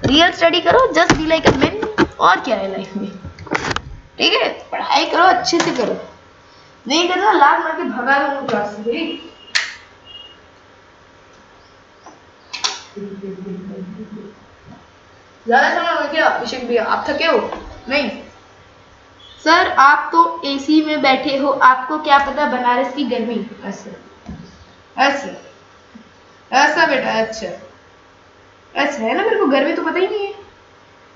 S2: रियल स्टडी करो, just be like a man. और क्या है लाइफ में, ठीक है, पढ़ाई करो, अच्छे से करो, नहीं करना लाख मार के भगा दूंगा क्लास से। ज्यादा समय हो गया अभिषेक भैया, आप थके हो? नहीं सर, आप तो एसी में बैठे हो, आपको क्या पता बनारस की गर्मी। ऐसा बेटा, अच्छा है ना, मेरे को गर्मी तो पता ही नहीं है,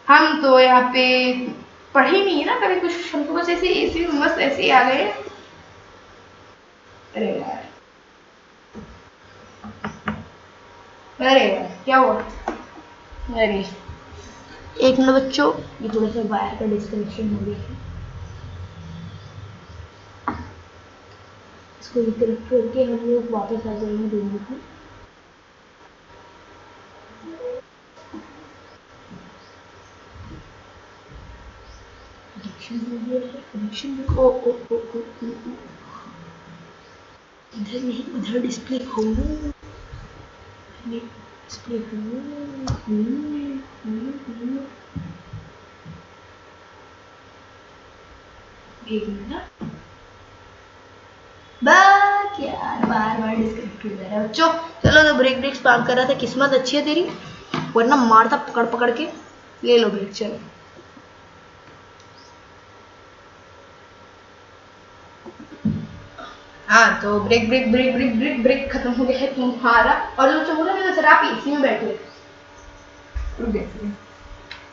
S2: हम तो यहाँ पे पढ़े ही नहीं है ना कभी कुछ, हमको बस ऐसे एसी में मस्त ऐसे ही आ गए। अरे यार क्या हुआ? अरे एक मिनट बच्चों, ये थोड़ा सा वायर का डिस्कनेक्शन हो गया है, इसको एक तरफ करके हम लोग वापस आ जाएंगे रूम को। इधर नहीं, उधर डिस्प्ले खोलो, डिस्प्ले एक मिनट, यार बार डिस्कनेक्ट हो जा रहा है बच्चों। चलो, तो ब्रेक स्पार्क कर रहा था, किस्मत अच्छी है तेरी, वरना मारता पकड़ के। ले लो ब्रेक, चलो। हाँ, तो ब्रेक खत्म हो गया है तुम्हारा। और जो बच्चों बोला ना सर आप एसी में बैठे, रुक गए,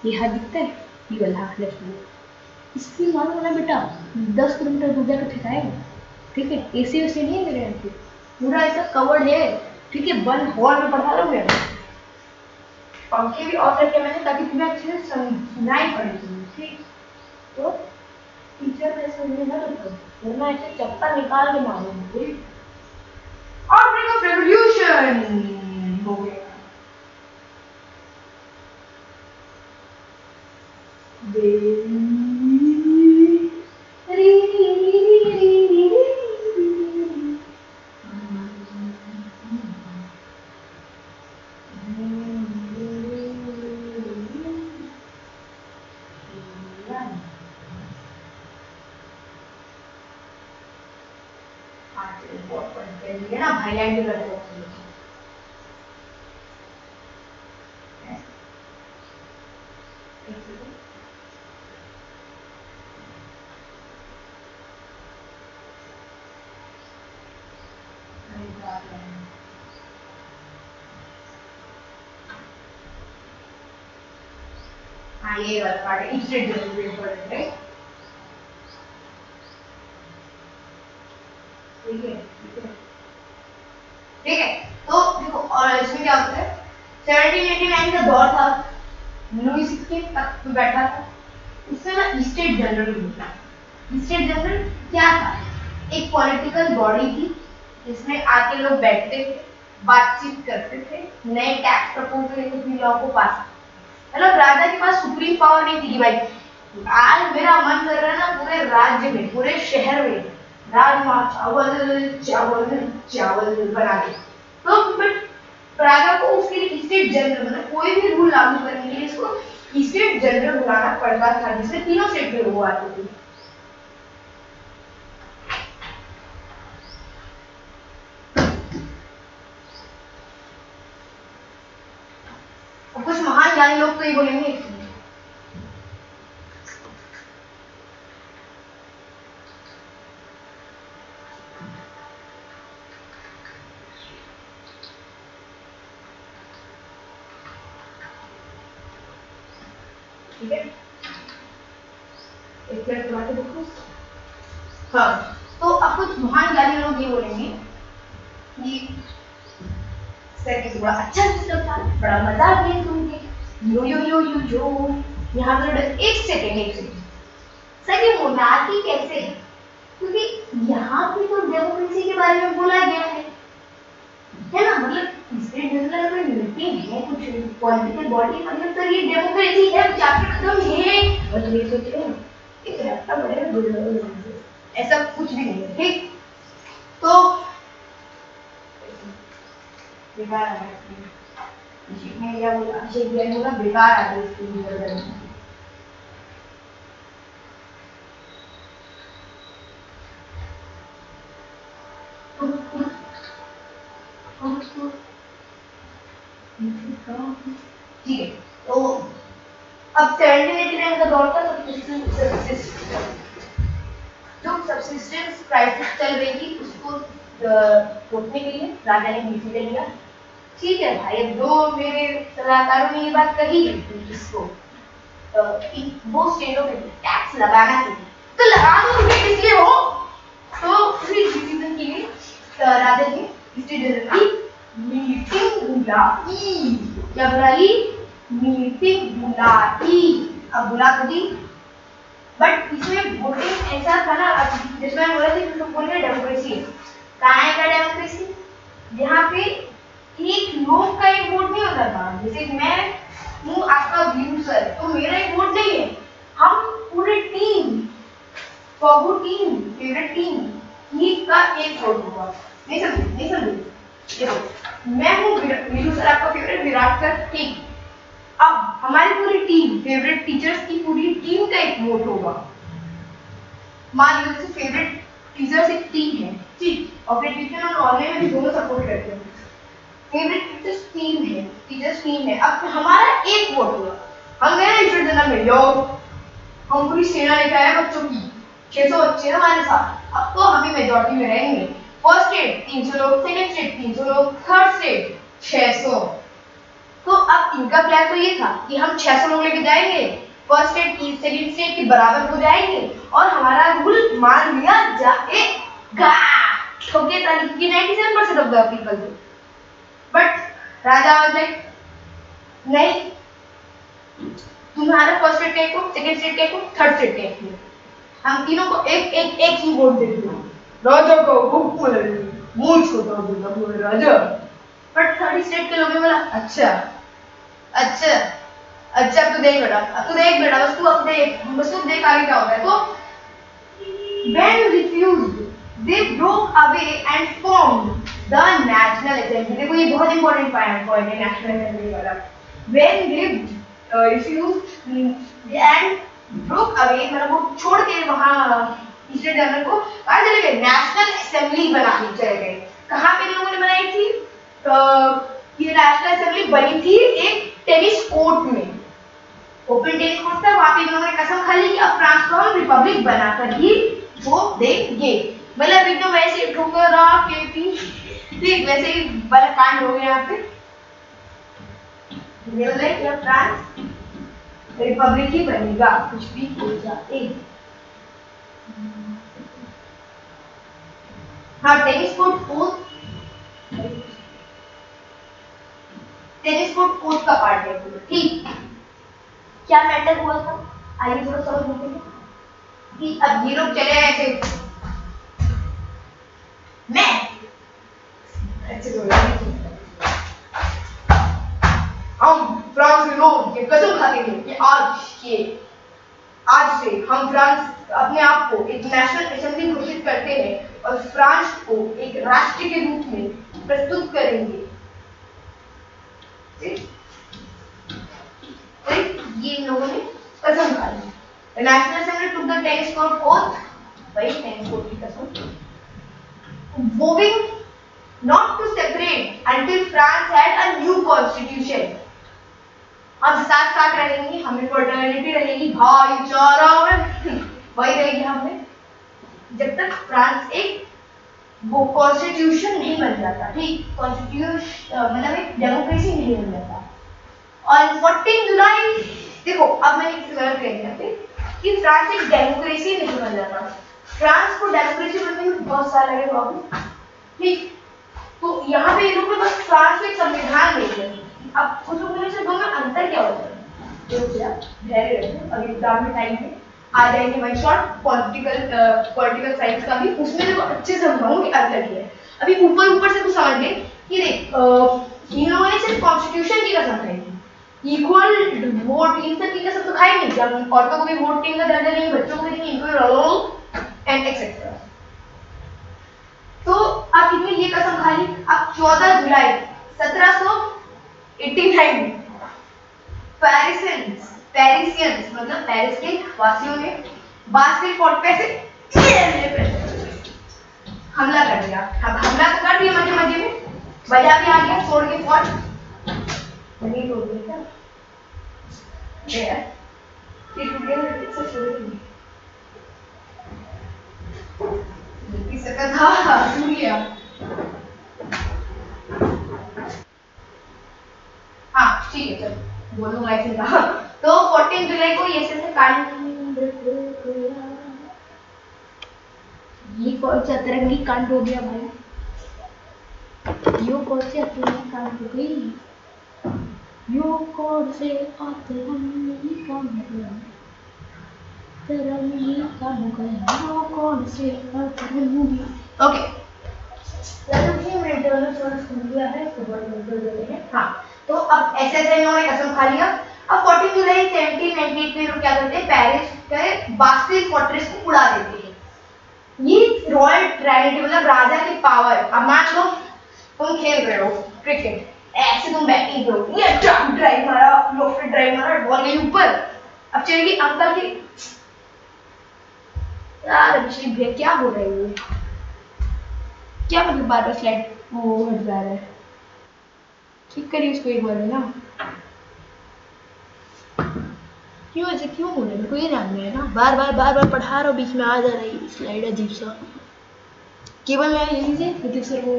S2: ये हाथ दिखता है, ये वाला हाथ लेफ्ट में, इसकी मालूम है ना बेटा, 10 किलोमीटर दूर जाकर ठेकाएगा। ठीक है, एसी वैसे नहीं है मेरे यहाँ पे, पूरा ऐसा कवर्ड है। ठीक है, बंद हॉल में पढ़ा रहा हूँ मैं, पंखे भी ऑफ रखे मैंने ताकि तुम्हें अच्छे से सुनाई पड़े। ठीक, तो टीचर ने सुनने ना तो वरना ऐसे चप्पल निकाल के मारूंगी। आउटब्रेक ऑफ रेवोल्यूशन हो गया। ना हाईलाइट भी करते हैं। हाँ ये वाला पार्ट है इंस्टेंट जनरल इम्पोर्टेंट है। ठीक है ठीक है ठीक है। तो देखो और इसमें क्या होता है 1789 का दौर था, लुई 16 तक बैठा था, इसमें ना स्टेट जनरल होता है। स्टेट जनरल क्या था, एक पॉलिटिकल बॉडी थी जिसमें आके लोग बैठते थे, बातचीत करते थे, नए टैक्स प्रपोजल लेके लॉ को पास। मतलब राजा के पास सुप्रीम पावर नहीं थी कि भाई आज मेरा मन कर रहा है ना पूरे राज्य में पूरे शहर में राजमा चावल चावल चावल बना के, तो बट राजा को उसके लिए स्टेट जनरल मतलब कोई भी रूल लागू करने के लिए इसको स्टेट जनरल बुलाना पड़ता था जिसमें तीनों स्टेट के लोग आते थे। और कुछ महान ज्ञानी लोग तो ये बोलेंगे ठीक है एक मिनट बातें देखो। हाँ तो अब कुछ महान ज्ञानी लोग ये बोलेंगे कि सर के बड़ा अच्छा सिस्टम था, बड़ा मजा आ गया सुन के, यो यहाँ पर एक सेकेंड सर ये मोनार्की कैसे, क्योंकि यहाँ पे तो डेमोक्रेसी के बारे में बोला गया है ना, मतलब स्टेट जनरल में मिलती है कुछ पॉलिटिकल बॉडी, मतलब तो ये डेमोक्रेसी है चैप्टर खत्म है, और ये सोच रहे हैं एक रट्टा बड़े ऐसा कुछ भी नहीं है। ठीक तो बेकार आ मैं क्या बोला अभिषेक बोला बेकार आ गई इसकी नजर में। ठीक है तो अब 1789 का दौर था, जो सबसिस्टेंस क्राइसिस चल रही थी उसको रोकने के लिए राजा ने डिसीजन लिया, ठीक है भाई अब जो मेरे सलाहकारों ने ये बात कही है कि इसको वो स्टेटों पे टैक्स लगाना चाहिए तो लगा दो इसलिए हो, तो उसी डिसीजन के लिए राजा ने स्टेट जनरल की मीटिंग बुलाई, क्या बुलाई मीटिंग बुलाई, अब बुला तो दी बट इसमें वोटिंग ऐसा था ना जिसमें बोला था कि बोल रहे डेमोक्रेसी है, कहाँ है का डेमोक्रेसी, यहाँ पे एक लोग का एक वोट नहीं होता था, जैसे मैं हूँ आपका व्यू सर तो मेरा एक वोट नहीं है, हम पूरे टीम फॉगू टीम फेवरेट टीम ही का एक वोट होगा, नहीं समझे देखो मैं हूँ वीरू सर आपका फेवरेट विराट सर, ठीक अब हमारी पूरी टीम फेवरेट टीचर्स की पूरी टीम का एक वोट होगा, मान लो जैसे फेवरेट टीचर्स एक टीम है ठीक और फिर ट्यूशन और ऑनलाइन में भी दोनों सपोर्ट करते हैं, फेवरेट टीचर्स टीम है अब हमारा एक वोट होगा, हम गए स्टेट जनरल में लो हम पूरी सेना लेकर आए बच्चों की 600 बच्चे हमारे साथ, अब तो हम ही मेजॉरिटी में रहेंगे, फर्स्ट स्टेट 300 लोग, सेकंड स्टेट 300 लोग, थर्ड स्टेट 600, तो अब इनका प्लान तो ये था कि हम 600 लोग लेके जाएंगे, फर्स्ट स्टेट की सेकंड स्टेट के बराबर हो जाएंगे और हमारा रूल मान लिया जाएगा, ठोके तारीख की 97% of the people do, but Raja was like नहीं तुम्हारा फर्स्ट स्टेट का एक को, सेकंड स्टेट का एक को, थर्ड स्टेट का एक को, हम तीनों को एक ही वोट देते हैं, राजा को हुक्म है मुझको तो दूंगा पूरे राजा, बट थर्ड स्टेट के लोगों ने बोला अच्छा अच्छा अब तू देख बेटा, अब तू देख बेटा, बस तू देख आगे क्या होता है। तो when refused they broke away and formed the national assembly। देखो ये बहुत इंपॉर्टेंट पॉइंट है नेशनल असेंबली वाला। when they refused and broke away मतलब वो छोड़ के वहां ईस्टर्न जर्मन को कहाँ चले गए, नेशनल असेंबली बनाने चले गए। कहाँ पे इन लोगों ने बनाई थी, ये नेशनल असेंबली बनी थी एक टेनिस कोर्ट में, ओपन टेनिस कोर्ट था। वहां पे इन लोगों ने कसम खा ली कि अब फ्रांस को हम रिपब्लिक बनाकर ही वो देंगे। मतलब एकदम वैसे ठुकरा के ठीक वैसे ही बड़ा कांड हो गया यहाँ पे। बोल रहे कि अब फ्रांस रिपब्लिक ही बनेगा, कुछ भी हो जाए। हाँ टेनिस कोर्ट का पार्ट है ठीक। क्या मैटर हुआ था, आइए थोड़ा समझ लेते हैं कि अब ये लोग चले आए थे। मैं अच्छे हम फ्रांस के लोग ये कसम खाते हैं कि आज से हम फ्रांस अपने आप को एक नेशनल असेंबली घोषित करते हैं और फ्रांस को एक राष्ट्र के रूप में प्रस्तुत करेंगे। ये इन लोगों ने कसम खा ली। The National Assembly took the tennis court oath, भाई tennis court की कसम, vowing not to separate until France had a new constitution। हम साथ साथ रहेंगे, हमें फ्रेटर्निटी रहेगी, भाईचारा वही रहेगी हमें, जब तक फ्रांस एक वो कॉन्स्टिट्यूशन नहीं बन जाता। ठीक, कॉन्स्टिट्यूशन मतलब एक डेमोक्रेसी नहीं बन जाता। और 14 जुलाई देखो, अब मैंने किसी गलत कह दिया पे कि फ्रांस एक डेमोक्रेसी नहीं बन जाता। फ्रांस को डेमोक्रेसी बनने में बहुत साल लगे बाबू। ठीक, तो यहाँ पे ये लोग बस फ्रांस को एक संविधान दे दिया। अब उस लोगों से दोनों में अंतर क्या होता है, धैर्य रखो, अभी एग्जाम में टाइम है, आ जाएंगे वन शॉट पॉलिटिकल साइंस का भी, उसमें देखो अच्छे से समझाऊंगी अंतर क्या है। अभी ऊपर से तो समझ ले कि देख इन लोगों ने सिर्फ कॉन्स्टिट्यूशन की कसम खाई थी, इक्वल वोट इन सब की कसम तो खाई नहीं, जब औरतों को भी वोटिंग का दर्जा नहीं, बच्चों को भी नहीं, इक्वल एंड एक्सेट्रा। तो अब इनमें ये कसम खा ली। अब 14 जुलाई 1789 पेरिसियंस मतलब पेरिस के वासियों ने बास्टिल फोर्ट पे से हमला कर दिया। अब हमला तो कर दिया मजे मजे में, बजा भी आ गया, छोड़ के फोर्ट नहीं तोड़ दिया क्या यार, ये टूट गया से छोड़ दिया टूट गया। हाँ ठीक है चलो बोलूंगा ऐसे कहा। तो 14 जुलाई को ये से कांड, ये कौन सा अतरंगी कांड हो गया भाई, यो कौन से अतरंगी कांड हो गई, यो कौन से अतरंगी कांड हो गया, अतरंगी कांड हो गया, यो कौन से अतरंगी। ओके हाँ, तो अब ऐसे ऐसे इन्होंने कसम खा लिया। अब 14 जुलाई 1798 में लोग क्या करते हैं, पेरिस के बास्टिल फोर्ट्रेस को उड़ा देते हैं। ये रॉयल ट्रिनिटी मतलब राजा की पावर। अब मान लो तुम खेल रहे हो क्रिकेट, ऐसे तुम बैटिंग करो, ये ड्राइव मारा, लोफ्ट ड्राइव मारा, बॉल गई ऊपर, अब चलेगी अंकल की, यार अभिषेक भैया क्या हो रहे हो, क्या मतलब बार बार स्लाइड वो हट जा रहा है, ठीक करिए उसको एक बार में ना, क्यों ऐसे क्यों हो रहा है, मेरे को ये जानना है ना, बार बार पढ़ा रहा हूँ, बीच में आ जा रही है स्लाइड अजीब सा, केवल मैं यहीं से ऋतिक सर को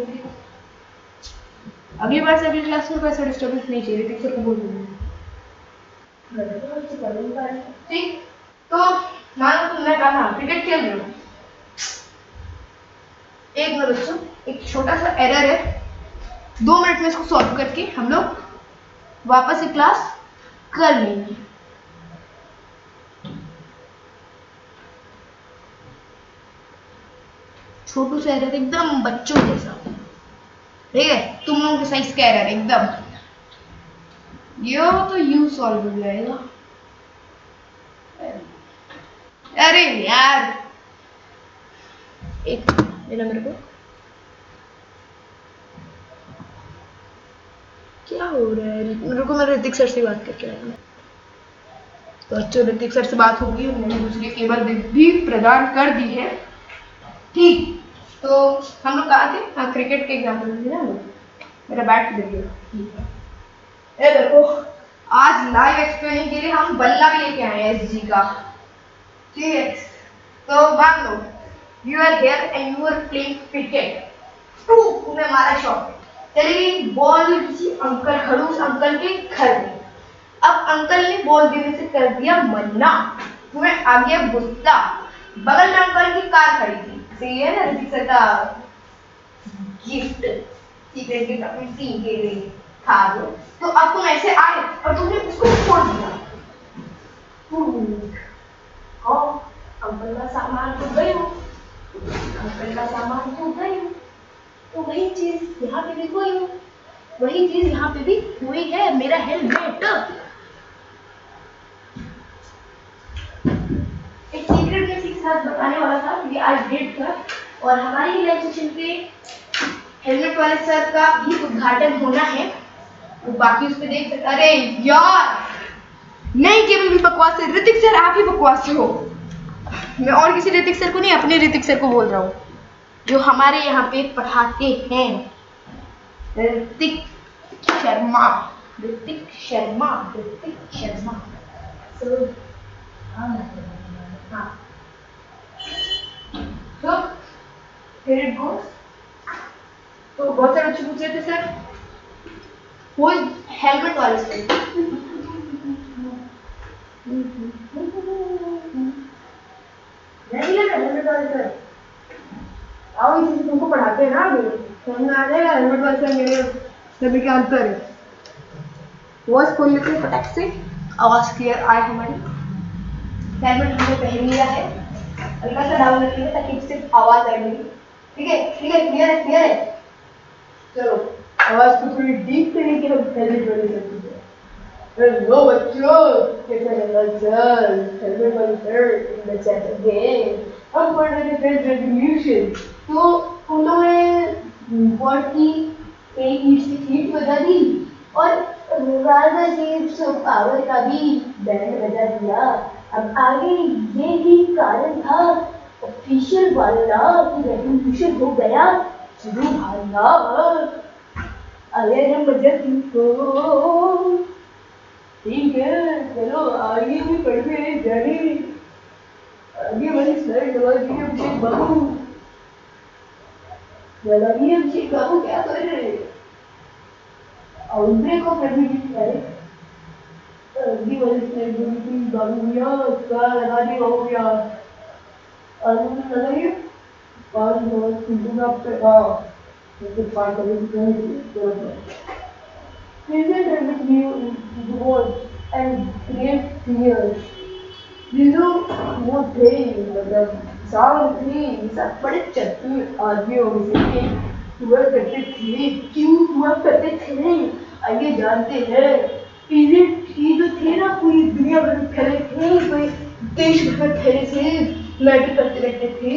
S2: अगली बार से अगली क्लास में ऐसा डिस्टर्बेंस नहीं चाहिए, ऋतिक सर को बोल दूंगी। ठीक, तो मान लो तुमने कहा क्रिकेट खेल रहे हो, एक मिनट बच्चों, एक छोटा सा एरर है, 2 मिनट में इसको सॉल्व करके हम लोग वापस से क्लास कर लेंगे। छोटू सा एरर एकदम बच्चों जैसा, ठीक है, तुम लोगों के साइज का एरर एकदम, ये तो यू सॉल्व हो जाएगा। अरे यार एक देना मेरे को। क्या हो रहा है? मेरे को मेरे ऋतिक सर से बात करके आया। तो अच्छे ऋतिक सर से बात होगी, उन्होंने दूसरी केबल भी प्रदान कर दी है। ठीक, तो हम लोग कहा थे? हाँ, क्रिकेट के एग्जाम्पल में ना मेरा बैट देखिए। ठीक है, ये देखो आज लाइव एक्सप्लेनिंग के लिए हम बल्ला भी लेके आए हैं एसजी का। ठीक है, तो मान लो you are here and you are playing cricket, तुम्हें मारा शॉट, चली गई बॉल किसी अंकल, खड़ूस अंकल के घर में। अब अंकल ने बॉल देने से कर दिया मना, तुम्हें आ गया गुस्सा। बगल में अंकल की कार खड़ी थी, सही है ना, ऋतिक सर का गिफ्ट, सीक्रेट गिफ्ट अपनी टीम के लिए था वो। तो अब तुम ऐसे आए और तुमने उसको फोड़ दिया। अंकल का सामान तो गई हो, अंकल का सामान तो गई हो, तो वही चीज यहाँ पे भी हुई हो, वही चीज यहाँ पे भी हुई है। मेरा हेलमेट एक सीक्रेट के साथ बताने वाला था कि आज डेट था और हमारी लाइव सेशन पे हेलमेट वाले सर का भी उद्घाटन होना है, वो बाकी उस पे देख सकते। अरे यार नहीं, केवल भी बकवास है, ऋतिक सर आप ही बकवास हो। मैं और किसी ऋतिक सर को नहीं, अपने ऋतिक सर को बोल रहा हूँ जो हमारे यहाँ पे पढ़ाते हैं। ऋतिक शर्मा, ऋतिक शर्मा, ऋतिक शर्मा। हाँ, तो here it goes। तो बहुत सारे बच्चे पूछ रहे थे सर वो हेलमेट वाले से। नहीं लगा हेलमेट वाले सर, आओ इसी से तुमको पढ़ाते हैं ना, अभी समझ आ जाएगा हेलमेट वाले सर मेरे सभी क्या अंतर है। वॉइस खोल लेते हैं फटाक से, आवाज क्लियर आए हमारी। हेलमेट हमने पहन लिया है, हल्का सा डाउन रखिए ताकि सिर्फ आवाज आए मेरी। ठीक है, ठीक है, क्लियर है, क्लियर है। चलो आवाज को थोड़ी डीप करने की हम हेलमेट वाले सर की। हेलो बच्चों, कैसे हैं सर? हेलमेट वाले sir in the chat again. हम पढ़ रहे थे फ्रेंच रेवोल्यूशन, तो उन्होंने वर्ड की एक ईट से हीट बजा दी और राजा से पावर का भी बैंड बजा दिया। अब आगे ये ही कारण था ऑफिशियल वाला कि रेवोल्यूशन हो गया शुरू भाला। अरे हम बजट को ठीक है, चलो आगे भी पढ़ते जाने। आगे वाली स्लाइड दबा दी अभिषेक बाबू, लगाइए अभिषेक बाबू, क्या कर रहे हैं? आउटब्रेक ऑफ रेवोल्यूशन है। आगे वाली स्लाइड दबा बाबू भैया, क्या लगा दी बाबू भैया, आगे लगाइए। पाँच बहुत सिंपल आप पे तो पाँच करेंगे present and with you in the world and create fears। ये जो वो थे, मतलब साल थे, सब बड़े चतुर आदमियों में से थे, हुआ करते थे। क्यों हुआ करते थे आइए जानते हैं। पीरियड ये जो थे ना पूरी दुनिया भर में फैले थे, कोई देश भर में फैले थे, मैटर करते रहते थे,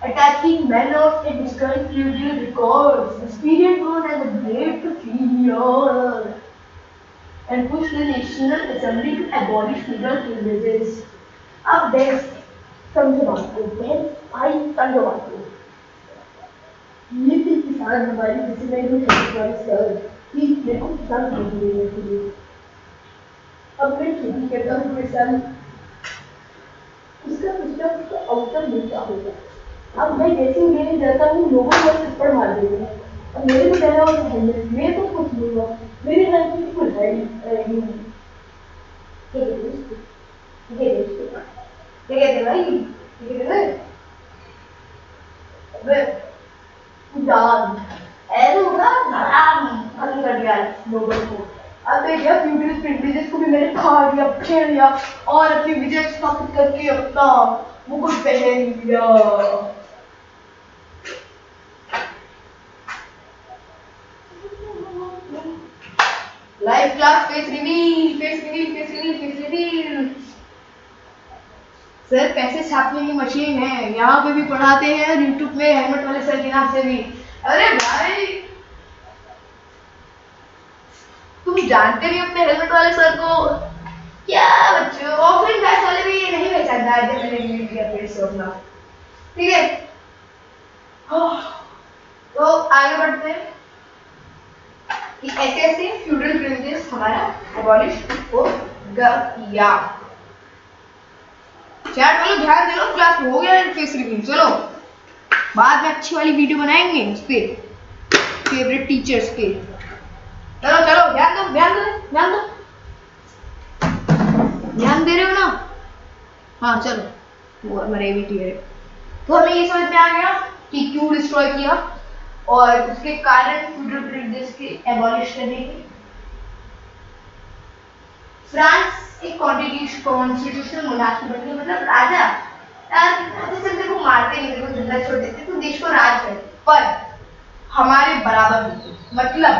S2: attacking manors and destroying feudal records. This period known as the Great Failure and pushed the National Assembly to abolish feudal privileges. अब देश समझो बात को, देश आई समझो बात को। ये थी किसान हमारी, जिसे मैं हमारी सर कि मेरे को किसान खरीदने के लिए। अब मैं खेती करता हूँ मेरे साथ, उसका कुछ ना कुछ आउटकम मिलता होगा। अब मैं जैसे ही लेने जाता हूँ लोगों को थप्पड़ मार देते हैं, अब मेरे को कहना होता है मैं तो कुछ नहीं हुआ, मेरे घर की कोई है नहीं। ठीक है भाई, ठीक है अबे जान ऐसे होगा आराम खत्म कर दिया लोगों को। अब देखिए फ्यूचर प्रिविलेजेस को भी मैंने खा लिया, छेड़ लिया और अपनी विजय स्थापित करके अपना मुकुट पहन लिया। Live class, face reveal, face reveal, face reveal, face reveal. Sir पैसे छापने की मशीन है, यहाँ पे भी पढ़ाते हैं यूट्यूब में हेलमेट वाले सर के नाम से भी। अरे भाई तुम जानते नहीं अपने हेलमेट वाले सर को? क्या बच्चों, ऑफलाइन बैच वाले भी ये नहीं पहचानता है जब मैंने वीडियो किया फिर से अपना। ठीक है, तो आगे बढ़ते हैं कि ऐसे ऐसे फ्यूडल प्रिविलेजेस हमारा अबॉलिश हो गया। चैट वालों ध्यान दे लो, क्लास हो गया फेस रिवील। चलो बाद में अच्छी वाली वीडियो बनाएंगे उस पे, फेवरेट टीचर्स पे। चलो चलो ध्यान दो, ध्यान दो, ध्यान दो, ध्यान दे रहे हो ना? हाँ चलो, वो हमारे भी क्लियर है। तो हमें ये समझ में आ गया कि क्यों डिस्ट्रॉय किया और उसके कारण फ्यूडल प्रिविलेजेस के एबॉलिश करने के। फ्रांस एक कॉन्स्टिट्यूशनल मोनार्की बन गया, मतलब राजा राजा सिर्फ तेरे को मारते नहीं, तेरे को जिंदा छोड़ देते, तू देश को राज कर, पर हमारे बराबर होते। मतलब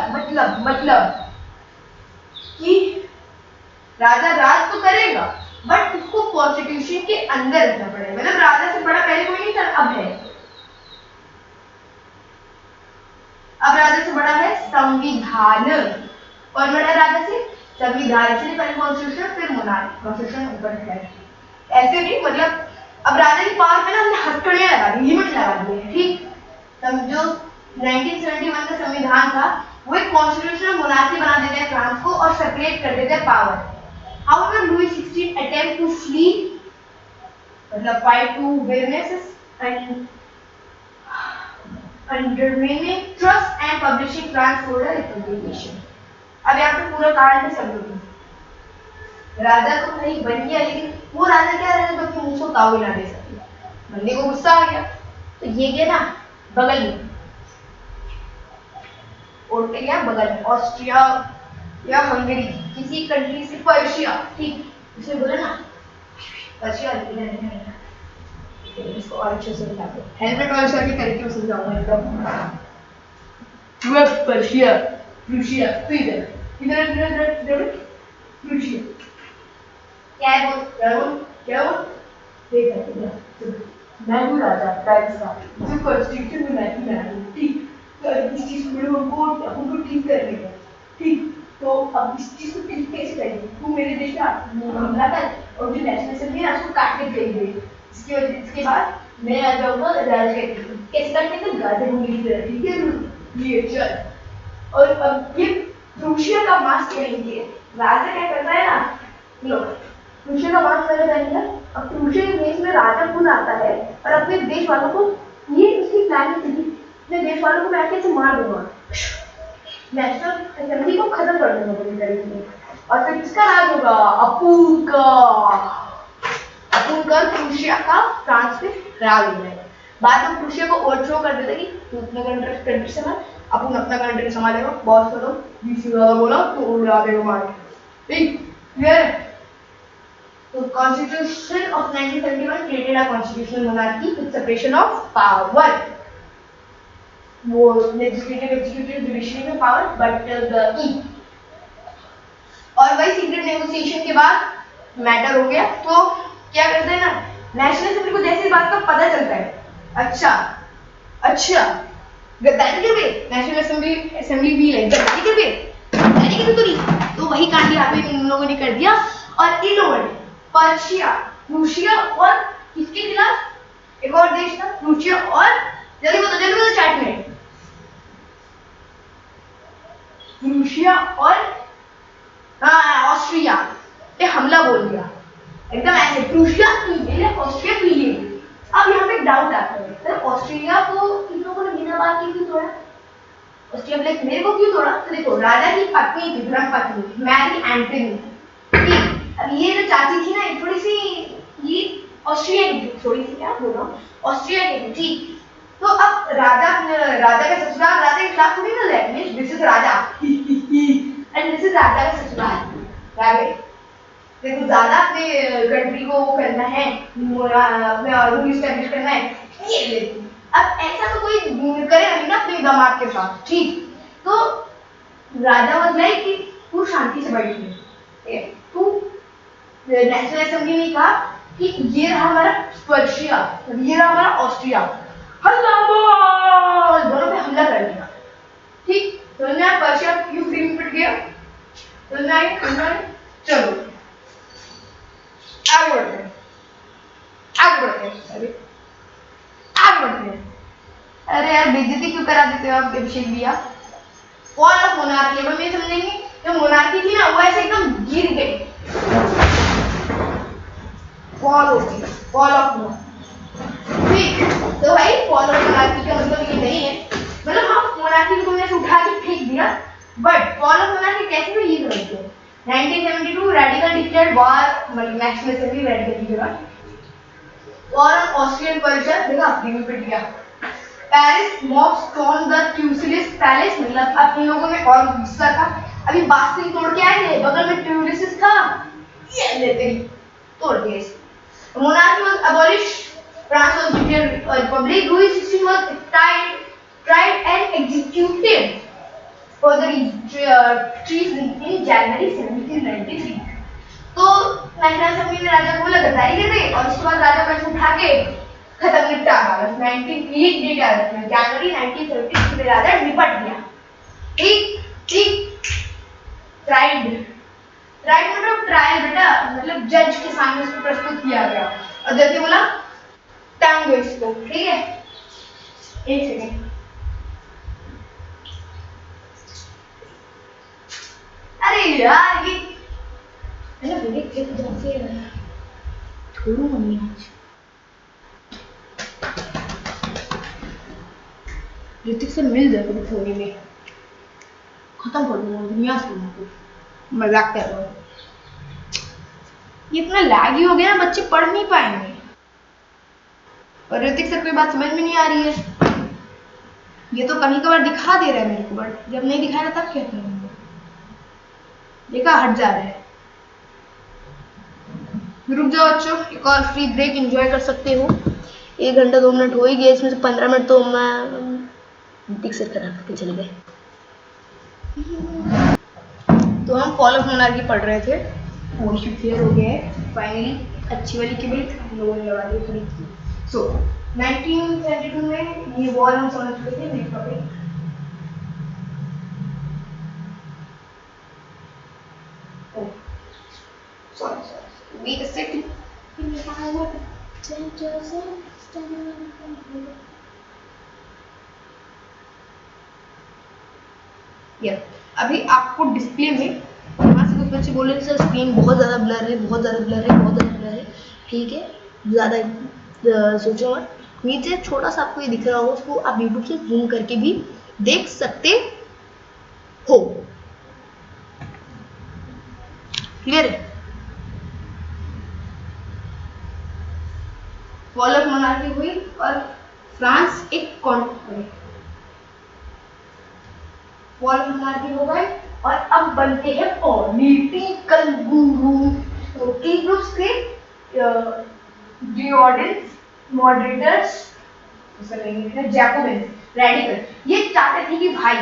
S2: कि राजा राज तो करेगा बट उसको कॉन्स्टिट्यूशन के अंदर रखना पड़ेगा। मतलब राजा से बड़ा पहले कोई नहीं था, अब है। अब राजा से बड़ा है संविधान। कौन बड़ा है राजा से? संविधान। इसलिए पहले कॉन्स्टिट्यूशन फिर मोनार्की, कॉन्स्टिट्यूशन ऊपर है। ऐसे नहीं, मतलब अब राजा की पावर पे ना हमने हथकड़ियां लगा दी, लिमिट लगा दी है। ठीक, समझो 1971 का संविधान था, वो एक कॉन्स्टिट्यूशनल मोनार्की बना देते हैं फ्रांस को और सेपरेट कर देते हैं power. However, Louis XVI attempt to flee, मतलब fight to witnesses and undermining trust and publishing France for a reputation। अब यहाँ पे पूरा कारण समझो। राजा तो भाई बन गया, लेकिन वो राजा क्या राजा जो अपने मुंह को ताव ना दे सके। बंदे को गुस्सा आ गया तो ये गया ना बगल में, और गया बगल में ऑस्ट्रिया या हंगरी, किसी कंट्री से, पर्शिया। ठीक, उसने बोला ना पर्शिया, इसको और अच्छे से समझा दो, हेलमेट वाले सर के तरीके में समझाऊंगा एकदम। पर्शिया, रूसिया, तो इधर इधर इधर इधर रूसिया। क्या है वो, क्या वो देखा मैं हूँ राजा फ्रांस का, जो कॉन्स्टिट्यूशन में मैं हूँ। ठीक, तो इस चीज को हमको ठीक करने का। ठीक, तो अब इस चीज को ठीक कैसे करेंगे? तू मेरे देश में हमला कर और जो नेशनल असेंबली है उसको काटने फेंक दे। इसके बाद मैं आ जाऊंगा राज कैसे करने का, गाजर मूंगी की तरह। ठीक है, ये चल। और अब ये रूसिया का मास्क पहनेंगे। राजा क्या करता है ना, लो रूसिया का मास्क पहनेगा। अब रूसिया के देश में राजा खुद आता है और अपने देश वालों को, ये उसकी प्लानिंग थी, अपने देश वालों को मैं कैसे मार दूंगा, नेशनल असेंबली को खत्म कर दूंगा पूरी तरीके से। और फिर किसका राज होगा? अपून का प्रूशिया का फ्रांस पे राज हो जाएगा। बाद में प्रूशिया को ओवरथ्रो कर देता कि तू अपना कंट्री संभाल, अपून अपना कंट्री संभालेगा। बॉस को तो बीसी ज्यादा बोला तो उड़ा देगा मार। ठीक, क्लियर? तो constitution of 1971 created a constitutional monarchy with separation of power. वो लेजिस्लेटिव, एग्जीक्यूटिव, जुडिशरी में पावर, बट द और वही सीक्रेट नेगोशिएशन के बाद मैटर हो गया। तो क्या करते हैं ना, नेशनल असेंबली को जैसे इस बात का पता चलता है, अच्छा गद्दारी कर बे, नेशनल असेंबली भी है गद्दारी कर बे, गद्दारी कर तूरी, तो वही कांड यहाँ पे इन लोगों ने कर दिया। और इन लोगों ने पर्शिया, रूसिया और किसके खिलाफ, एक और देश था, रूसिया और जल्दी बताओ चैट में, रूसिया और ऑस्ट्रिया पे हमला बोल दिया एकदम ऐसे, रूसिया ऑस्ट्रिया की। अब यहाँ पे एक डाउट आता है, सर ऑस्ट्रिया को इन लोगों ने बिना बात की क्यों तोड़ा? ऑस्ट्रिया बोले मेरे को क्यों तोड़ा? तो देखो राजा की पत्नी थी, धर्म पत्नी मैरी एंटनी। ठीक, अब ये जो चाची थी ना, थोड़ी सी ये ऑस्ट्रिया की, थोड़ी सी क्या बोल रहा हूँ, ऑस्ट्रिया की। ठीक, तो अब राजा का ससुराल राजा के खिलाफ थोड़ी ना है, this is Raja and this is Raja का ससुराल। देखो ज्यादा अपने कंट्री को करना है, अपना रूल एस्टैब्लिश करना है, ये लेती। अब ऐसा तो कोई करे नहीं ना अपने दामाद के साथ। ठीक, तो राजा वाज लाइक कि तू शांति से बैठ ले, ठीक है? तू नेशनल असेंबली में कहा कि ये रहा हमारा पर्शिया और ये रहा हमारा ऑस्ट्रिया, हल्ला बोल, दोनों पे हमला कर दिया, ठीक? तो ना पर्शिया क्यों फ्री में पिट गया, तो ना चलो आगे बढ़ते हैं, आगे बढ़ते हैं, आगे बढ़ते हैं। अरे यार बेइज्जती क्यों करा देते हो आप अभिषेक भैया? फॉल ऑफ मोनार्की, अब हम ये समझेंगे जो मोनार्की थी ना वो ऐसे एकदम गिर गई, फॉल हो गई, फॉल ऑफ मोनार्की, ठीक? तो भाई फॉल ऑफ मोनार्की का मतलब ये नहीं है, मतलब हाँ मोनार्की को तुमने उठा के फेंक दिया, बट फॉल ऑफ मोनार्की कैसे हुई ये समझते हो। 1972 रेडिकल डिक्लेयर्ड वॉर, मतलब national assembly radical declared war on Austrian Persia, देखा फ्री में पिट गया। Paris mob storm the Tuileries palace, मतलब अब इन लोगों में और गुस्सा था, अभी बास्टिंग तोड़ के आए थे, बगल में ट्यूलिसिस था, ये लेते ही तोड़ दिए। Monarchy was abolished, France was declared Republic, Louis 16 was tried and executed for the treason in January 1793। तो नेशनल असेंबली में राजा को लगातार कर दे और उसके बाद राजा को ऐसे उठा के खत्म निपटा मारा। 19 डेट आ रहा है जनवरी 1973 में राजा निपट गया, ठीक? ठीक, ट्राइड, ट्राइड मतलब ट्रायल बेटा, मतलब जज के सामने उसको प्रस्तुत किया गया और जैसे बोला टांग दो इसको, ठीक है? एक सेकंड, अरे यार ये है ना मेरे चेक जैसे छोड़ू मम्मी आज ऋतिक से मिल जाए तो थोड़ी में खत्म कर दूंगा दुनिया से, मजाक कर रहा हूँ। ये इतना लैगी हो गया ना बच्चे पढ़ नहीं पाएंगे, और ऋतिक सर कोई बात समझ में नहीं आ रही है, ये तो कभी कभार दिखा दे रहा है मेरे को, बट जब नहीं दिखा रहा तब क्या करेंगे, देखा हट जा रहा है। रुक जाओ बच्चों, एक और फ्री ब्रेक एंजॉय कर सकते हो, 1 घंटा 2 मिनट हो ही गया, इसमें से 15 मिनट तो मैं ऋतिक सर खराब करके चले गए। तो हम फॉल ऑफ मोनार्की पढ़ रहे थे, वो इशू क्लियर हो गया है फाइनली, अच्छी वाली किबरिट हम लोगों ने लगा दी थोड़ी। सो 1972 में ये वॉर हम समझ चुके थे, next topic sorry wait a second, yeah, अभी आपको डिस्प्ले में यहाँ से कुछ बच्चे बोल रहे थे सर स्क्रीन बहुत ज़्यादा ब्लर है, बहुत ज़्यादा ब्लर है, बहुत ज़्यादा ब्लर है, ठीक है? ज़्यादा सोचो मत, नीचे छोटा सा आपको ये दिख रहा होगा, उसको आप यूट्यूब से जूम करके भी देख सकते हो, क्लियर है? फॉल ऑफ मोनार्की हुई और फ्रांस एक फॉल ऑफ मोनार्की हो गए और अब बनते हैं पॉलिटिकल गुरु। तो तीन ग्रुप्स थे, डिओडेंस, मॉडरेटर्स, जैकोबिन्स, रेडिकल। ये चाहते थे कि भाई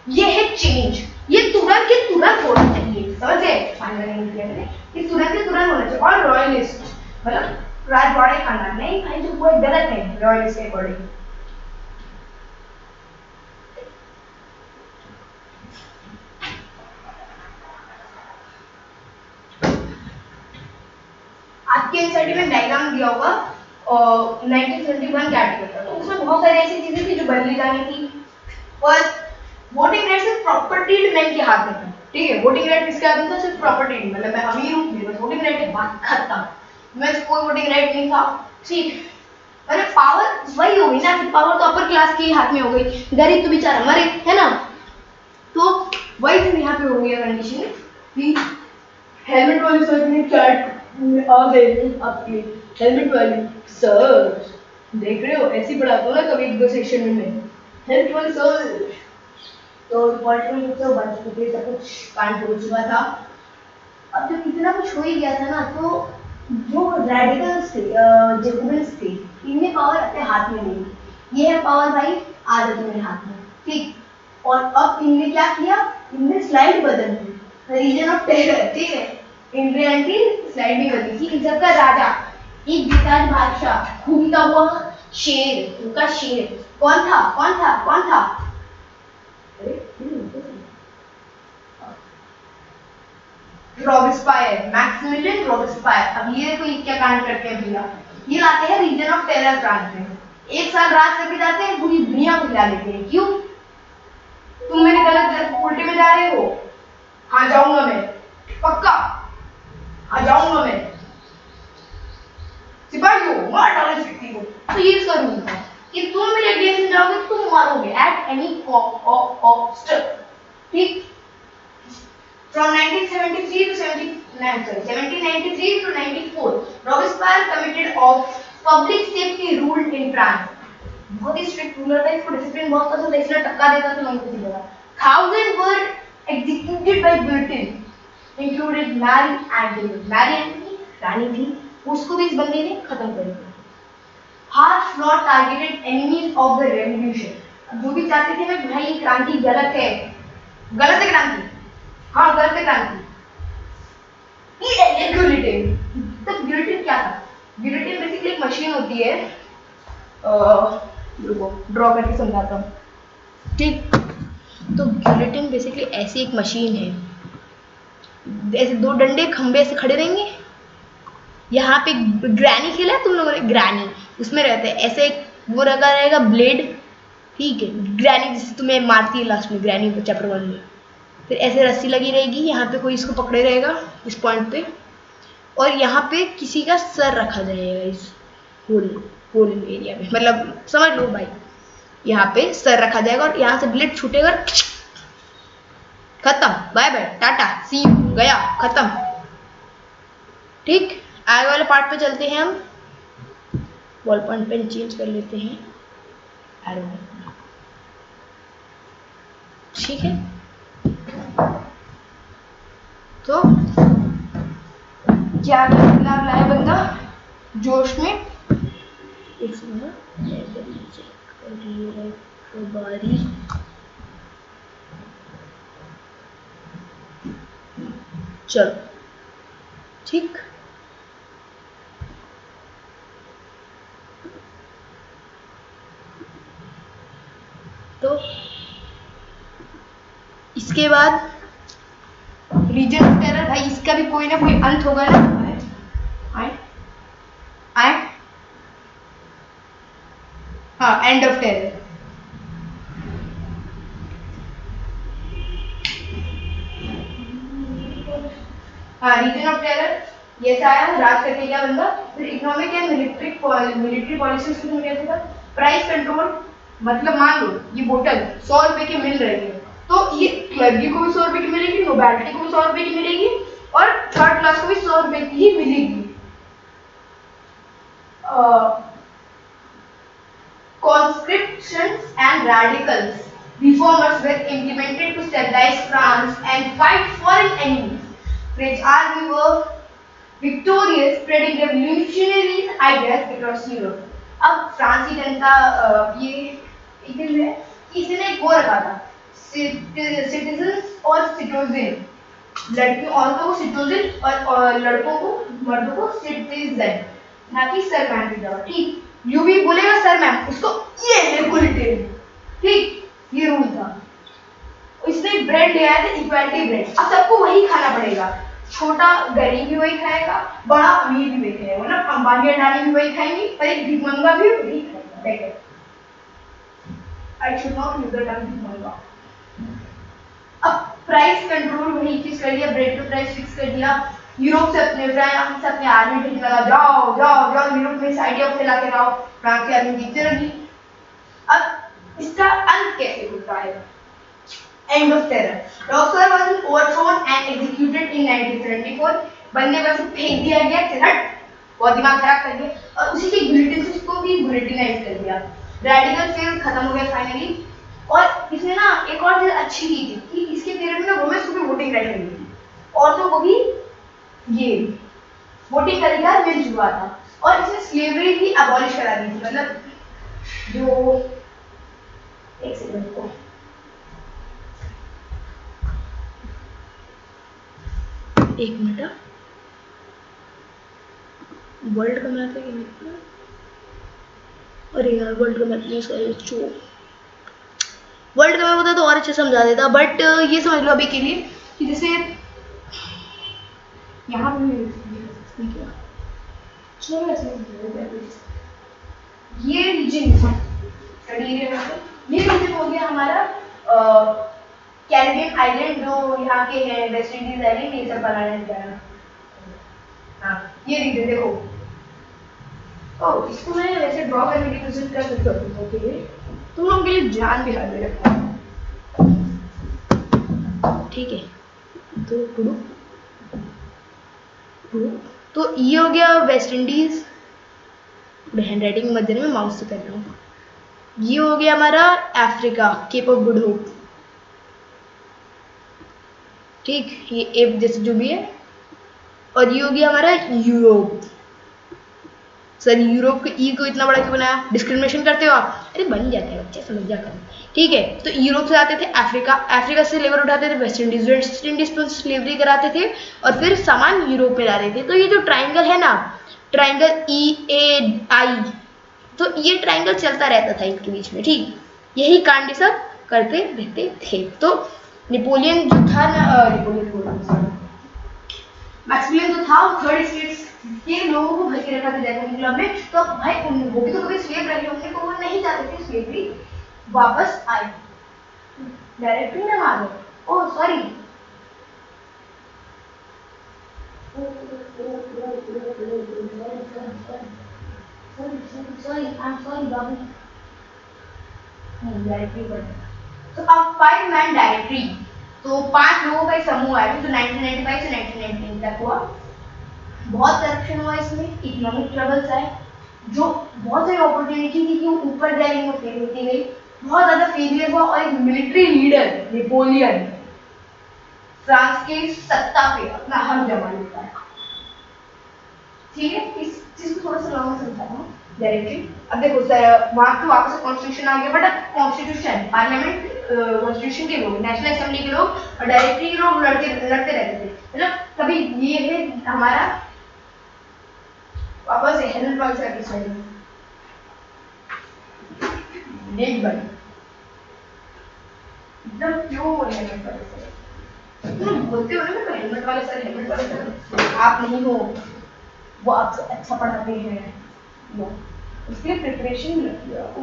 S2: ये है चेंज, ये तुरंत के तुरंत होना चाहिए, समझ गए? ये तुरंत के तुरंत होना चाहिए। और रॉयलिस्ट मतलब राजवाड़े खानदान, नहीं भाई जो वो गलत है रॉयलिस्ट के अकॉर्डिंग। आपके एनसीईआरटी में डायग्राम दिया होगा और 1971 के आर्टिकल का, तो उसमें बहुत सारी ऐसी चीजें थी जो बदली जानी थी। और वोटिंग राइट सिर्फ प्रॉपर्टीड मैन के हाथ में था, ठीक है? वोटिंग राइट किसके हाथ में था? सिर्फ प्रॉपर्टीड, मतलब मैं अमीर हूँ मेरे पास वोटिंग राइट है, बात खत्म। मैं कोई वोटिंग राइट नहीं था, ठीक? अरे पावर वही हो गई ना, पावर तो अपर क्लास के हाथ में हो गई, गरीब तो बेचारा मरे, है ना? तो वही चीज यहाँ पे हो गई कंडीशन कि हेलमेट वाले सर ने चैट आ गए आपके हेलमेट वाले सर, देख रहे हो ऐसे पढ़ाता हूँ ना कभी 1-2 सेक्शन में हेल्थ वाले सर। तो पॉलिटिकल ग्रुप से बन चुके थे, सब कुछ कांड हो चुका था। अब जब इतना कुछ हो ही गया था ना, तो जो रेडिकल्स थे, जैकोबिन्स थे, इनमें पावर अपने हाथ में नहीं, ये है पावर भाई आ जाती मेरे हाथ में, ठीक? और अब इनने क्या किया, इनने स्लाइड बदल दी, रीजन ऑफ टेरर, ठीक है। इंडिया की स्लाइड भी बनी थी। इन सबका राजा एक बेताज बादशाह, घूमता हुआ शेर, उनका शेर कौन था कौन था कौन था? रॉबिस्पायर, मैक्सिमिलियन रॉबिस्पायर। अब ये कोई क्या कांड करते हैं भैया, ये लाते हैं रीजन ऑफ टेरर फ्रांस में। एक साल राज करके जाते हैं, पूरी दुनिया को हिला देते हैं। क्यों? तुम मेरे गलत उल्टे में जा रहे हो। हाँ जाऊंगा मैं, पक्का हाँ जाऊंगा मैं। सिपाहियों मार डालो इस व्यक्ति को। तो ये करूंगा कि तुम मेरे अगेंस्ट में जाओगे, तुम मारोगे एट एनी कॉस्ट, ठीक। From 1973 to 1793 to 94, Robespierre committed of public safety ruled in France. बहुत ही स्ट्रिक्ट रूलर था, इसको डिसिप्लिन बहुत पसंद था, इसलिए टक्का देता था लोगों को सीधा। Thousands were executed by guillotine, included Marie Antoinette. Marie Antoinette रानी थी, उसको भी इस बंदे ने खत्म कर दिया। Harsh law targeted enemies of the revolution. जो भी चाहते थे ना भाई क्रांति गलत है क्रांति, हाँ गलत है क्रांति। गिलोटिन, तब गिलोटिन क्या था? गिलोटिन बेसिकली एक मशीन होती है, रुको ड्रॉ करके समझाता हूँ, ठीक। तो गिलोटिन बेसिकली ऐसी एक मशीन है, ऐसे दो डंडे खंबे ऐसे खड़े रहेंगे, यहाँ पे ग्रैनी खेला है तुम लोगों ने, ग्रैनी उसमें रहते हैं ऐसे, वो रखा रहेगा ब्लेड, ठीक है। ग्रैनी जिससे तुम्हें मारती है लास्ट में, ग्रैनी चैप्टर 1 में। फिर ऐसे रस्सी लगी रहेगी, यहाँ पे कोई इसको पकड़े रहेगा इस पॉइंट पे, और यहाँ पे किसी का सर रखा जाएगा इस होल एरिया में, मतलब समझ लो भाई, यहाँ पे सर रखा जाएगा और यहाँ से ब्लेड छूटेगा, खत्म, बाय बाय टाटा सी गया, खत्म, ठीक। आगे वाले पार्ट पे चलते हैं हम। बॉल पॉइंट पेन चेंज कर लेते हैं, ठीक है। तो क्या बदलाव लाया बंदा जोश में, एक बारी चलो, ठीक। तो इसके बाद रीजन ऑफ टेरर, भाई इसका भी कोई ना कोई अंत होगा ना। आए आए हाँ, एंड ऑफ टेरर। हाँ, रीजन ऑफ टेरर ये आया, राज करके क्या बंदा। फिर इकोनॉमिक एंड मिलिट्री पॉलिसी में कैसे था? प्राइस कंट्रोल, मतलब मान लो ये बोतल 100 रुपए की मिल रही है, तो ये क्लर्की को भी 100 रुपए की मिलेगी, नोबैलिटी को भी 100 रुपए की मिलेगी, और थर्ड क्लास को भी 100 रुपए की ही मिलेगी। Conscriptions and radicals reformers were implemented to stabilize France and fight foreign enemies. French army were victorious, spreading revolutionary ideas across Europe. अब फ्रांसी जनता ये है, इसने एक वो रखा था, सिटीजन्स और सिटीजन, लड़कियों औरतों को सिटीजन और लड़कों को मर्दों को सिटीजन, ना कि सर मैम की जगह, ठीक। जो भी बोलेगा सर मैम, उसको ये है, ठीक, ये रूल था। इसने ब्रेड ले आया था, इक्वालिटी ब्रेड। अब सबको वही खाना पड़ेगा, छोटा गरीब भी वही खाएगा, बड़ा अमीर भी वही खाएगा, मतलब अंबानी अडानी भी वही खाएंगे, और एक भिखमंगा भी वही खाएगा। I should not use the term भिखमंगा। अब प्राइस कंट्रोल वही चीज कर दिया, ब्रेड का प्राइस फिक्स कर दिया। यूरोप से अपने फ्रांस से अपने आर्मी भेजने लगा, जाओ जाओ जाओ यूरोप में इस आइडिया को फैला के लाओ, फ्रांस की आर्मी जीतने लगी। अब इसका अंत कैसे होता है? End of terror. Roxford was overthrown and executed in 1974। बंदे पर से फेंक दिया गया, हट, बहुत दिमाग खराब कर दिया, और उसी के गिलोटिन से उसको भी गिलोटिनाइज कर दिया। रेडिकल फेज खत्म हो गया फाइनली। और इसने ना एक और चीज अच्छी की थी कि इसके पीरियड में ना वुमेन्स को भी वोटिंग राइट मिली थी, औरतों को भी ये वोटिंग का अधिकार मिल चुका था, और इसने स्लेवरी भी अबॉलिश करा दी थी, मतलब जो एक सेकंड को एक मिनट, वर्ल्ड का मैप है कि, अरे यार वर्ल्ड का मैप नहीं, सॉरी चो, वर्ल्ड का मैप होता तो और अच्छे समझा देता, बट ये समझ लो अभी के लिए कि जैसे यहाँ पे ये रीजन ये रीजन हो गया हमारा कैरिबियन आइलैंड, जो यहाँ के हैं, वेस्ट इंडीज आइलैंड, ये सब बनाया गया। हाँ ये रीजन देखो, ओ इसको मैं वैसे ड्रॉ करके रिप्रेजेंट कर सकता हूँ, ओके तुम लोगों के लिए ध्यान भी हाथ में रखना, ठीक है। तो ये हो गया वेस्ट इंडीज, हैंड राइटिंग मध्य में माउस से कर रहा हूँ। ये हो गया हमारा Africa, cape of good hope, ठीक, ये एप जैसे जो भी है। और ये हो गया हमारा यूरोप। सर यूरोप के ई को इतना बड़ा क्यों बनाया, डिस्क्रिमिनेशन करते हो आप, अरे बन जाता है बच्चे, समझ जा कर, ठीक है। तो यूरोप से आते थे अफ्रीका, अफ्रीका से लेबर उठाते थे वेस्ट इंडीज, वेस्ट इंडीज पर स्लेवरी कराते थे और फिर सामान यूरोप में लाते थे। तो ये जो ट्राइंगल है ना, ट्राइंगल EAI, तो ये ट्राइंगल चलता रहता था इनके बीच में, ठीक, यही कांड सब करते रहते थे। तो नेपोलियन जो था ना, मैक्सिमिलियन जो था वो थर्ड स्टेट्स के लोगों को भर के रखा था जैकोबिन क्लब में। तो भाई वो भी तो कभी स्लेव रहे होंगे, तो वो नहीं चाहते थे स्लेवरी वापस आए, डायरेक्टली ना मारो, oh sorry, sorry I am sorry Babu, directory बढ़ेगा। तो अब 5 मैन डायरेक्टरी, तो 5 लोगों का एक समूह आया जो 1995 से 1999 तक हुआ। बहुत करप्शन हुआ इसमें, इकोनॉमिक ट्रबल्स आए, जो बहुत सारी अपॉर्चुनिटी थी कि वो ऊपर जाएगी, वो फेल होती गई, बहुत ज्यादा फेलियर हुआ। और एक मिलिट्री लीडर नेपोलियन फ्रांस के सत्ता पे अपना हक जमा लेता है, ठीक है। इस चीज को थोड़ा सा लॉन्ग समझाता हूँ डायरेक्टली। अब देखो वहां पे वापस कॉन्स्टिट्यूशन आ गया, बट अब कॉन्स्टिट्यूशन पार्लियामेंट कॉन्स्टिट्यूशन के लोग, नेशनल असेंबली के लोग और डायरेक्टरी के लोग लड़ते रहते थे। मतलब कभी ये है हमारा वापस हेलमेट वाले से एपिसोड देख भाई, एकदम क्यों हेलमेट वाले से तुम बोलते हो ना, मैं हेलमेट वाले सर, हेलमेट वाले सर, आप नहीं हो, वो आपसे अच्छा पढ़ाते हैं, वो उसके लिए प्रिपरेशन भी लगती है आपको।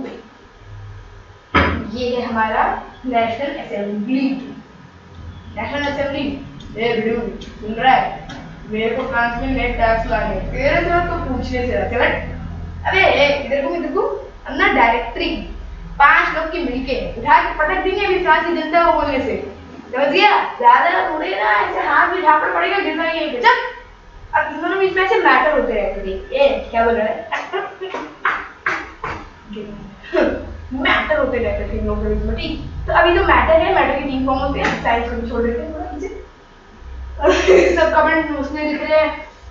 S2: ये है हमारा नेशनल असेंबली, नेशनल असेंबली, ए वीडियो सुन रहा है, मेरे को फ्रांस में नेट टैक्स लाने तेरे से तो पूछने से चल, अबे इधर को अन्ना डायरेक्टरी 5 लोग की मिलके उठा के पटक देंगे अभी फ्रांस की जनता को बोलने से, समझ गया, ज्यादा थोड़े ना ऐसे हाथ में झापड़ पड़ेगा, गिरना ही है, चल। अब दोनों बीच में ऐसे मैटर होते रहते थे, ये क्या बोल रहा है, मैटर होते रहते थे लोगों के बीच में, ठीक। तो अभी जो मैटर है, मैटर के 3 फॉर्म होते हैं, साइंस को भी छोड़ देते हैं थोड़ा पीछे। सब कमेंट उसमें लिख रहे हैं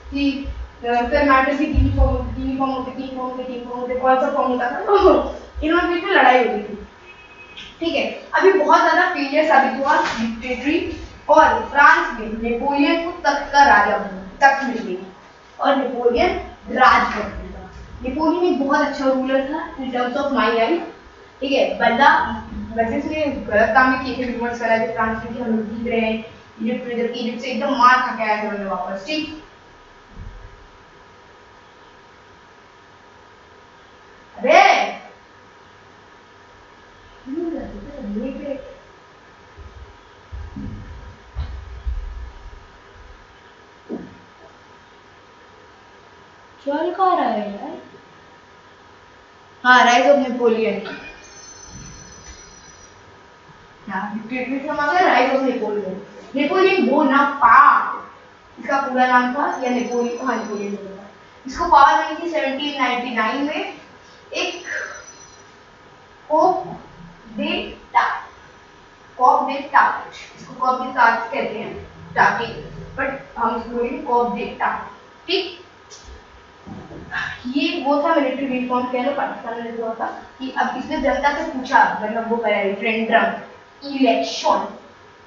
S2: कि फिर मैटर की 3 फॉर्म होते, कौन सा फॉर्म होता था, इन्होंने बीच में लड़ाई होती थी, ठीक है। अभी बहुत ज्यादा फेलियर साबित हुआ डिक्टेटरी, और फ्रांस में नेपोलियन को तख्त का राजा बना, तख्त मिल गई और नेपोलियन राज करता था। नेपोलियन एक बहुत अच्छा रूलर था in terms of my life, ठीक है। बंदा वैसे इसने गलत काम भी किए थे, रिवर्स करा थे फ्रांस में कि हम लोग जीत रहे हैं, इजिप्ट से एकदम मार खा के आया था बंदा वापस, ठीक। अबे चल कहाँ रहा है यार, हाँ rise of Napoleon, rise of Napoleon, Napoleon Bonaparte इसका पूरा नाम था, या नेपोलियन, हाँ नेपोलियन बोनापार्ट। इसको पावर मिली थी 1799 में, एक कोप दे टाट, कॉप दे टाट, इसको कॉप दे टाट कहते हैं, टाटी, बट हम इसको बोलेंगे कॉप दे टाट, ठीक। ये वो था मिलिट्री रिफॉर्म, कह लो पाकिस्तान में हुआ था कि अब इसने जनता से पूछा, मतलब वो करा रेफरेंडम इलेक्शन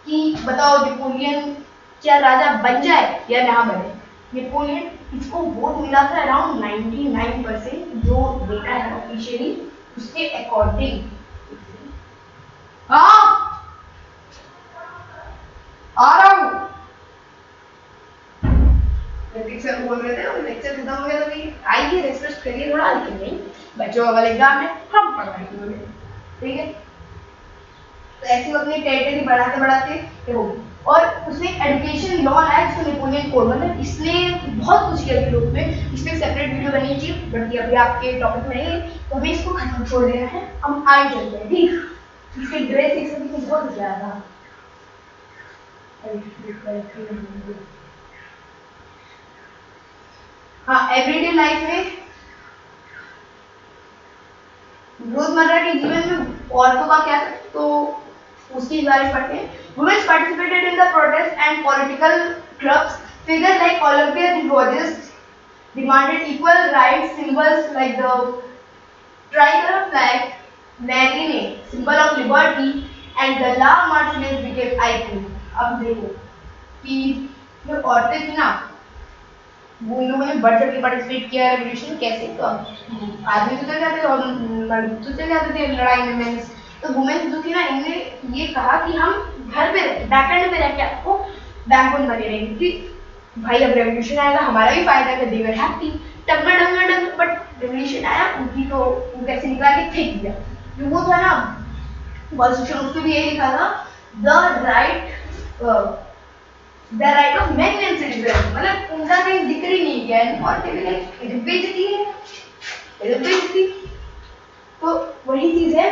S2: कि बताओ नेपोलियन क्या राजा बन जाए या ना बने। नेपोलियन, इसको वोट मिला था अराउंड 99% जो डेटा है ऑफिशियली उसके अकॉर्डिंग। हाँ आ रहा हूँ। ऋतिक सर बोल रहे थे और लेक्चर खत्म हो गया तो भाई आइए रेस्पेक्ट करिए थोड़ा, लेकिन नहीं, बच्चों का वाला एग्जाम है हम पढ़ाएंगे बोले, ठीक है। तो ऐसे वो अपनी टेरिटरी बढ़ाते बढ़ाते देखो, और उसने एजुकेशन लॉ लाया जिसको नेपोलियन कोड, मतलब इसने बहुत कुछ किया यूरोप में। इस पे सेपरेट वीडियो बनी थी बट ये अभी आपके टॉपिक में नहीं है, तो हमें इसको खत्म छोड़ देना है, हम आगे चलते हैं, ठीक। इसके ड्रेस एक सब कुछ बहुत ज्यादा था। हाँ एवरीडे लाइफ में, रोजमर्रा के जीवन में औरतों का क्या, तो उसकी बारे में पढ़ते हैं। Women participated in the protests and political clubs. Figures like Olympia Rogers demanded equal rights. Symbols like the tricolor flag, marine, symbol of liberty, and the La Marseillaise became icon. अब देखो कि जो औरतें थी ना, वो इन लोगों ने बढ़ चढ़ के पार्टिसिपेट किया रेवोल्यूशन। कैसे, तो आदमी तो चल जाते थे और मर्द तो चल जाते थे लड़ाई में मेंस, तो वुमेन जो थी ना, इन्होंने ये कहा कि हम घर पे बैकएंड पे रह के आपको बैकबोन बने रहेंगे, क्योंकि भाई अब रेवोल्यूशन आएगा हमारा भी फायदा है, देवर हैप्पी टंगा डंगा डंग। बट रेवोल्यूशन आया उनकी, तो वो कैसे निकाल के फेंक दिया। जो वो था ना कॉन्स्टिट्यूशन, उसमें भी यही लिखा था the right of man and citizen, मतलब उनका कहीं जिक्र ही नहीं किया है। और बेइज्जती है, बेइज्जती, तो वही चीज है।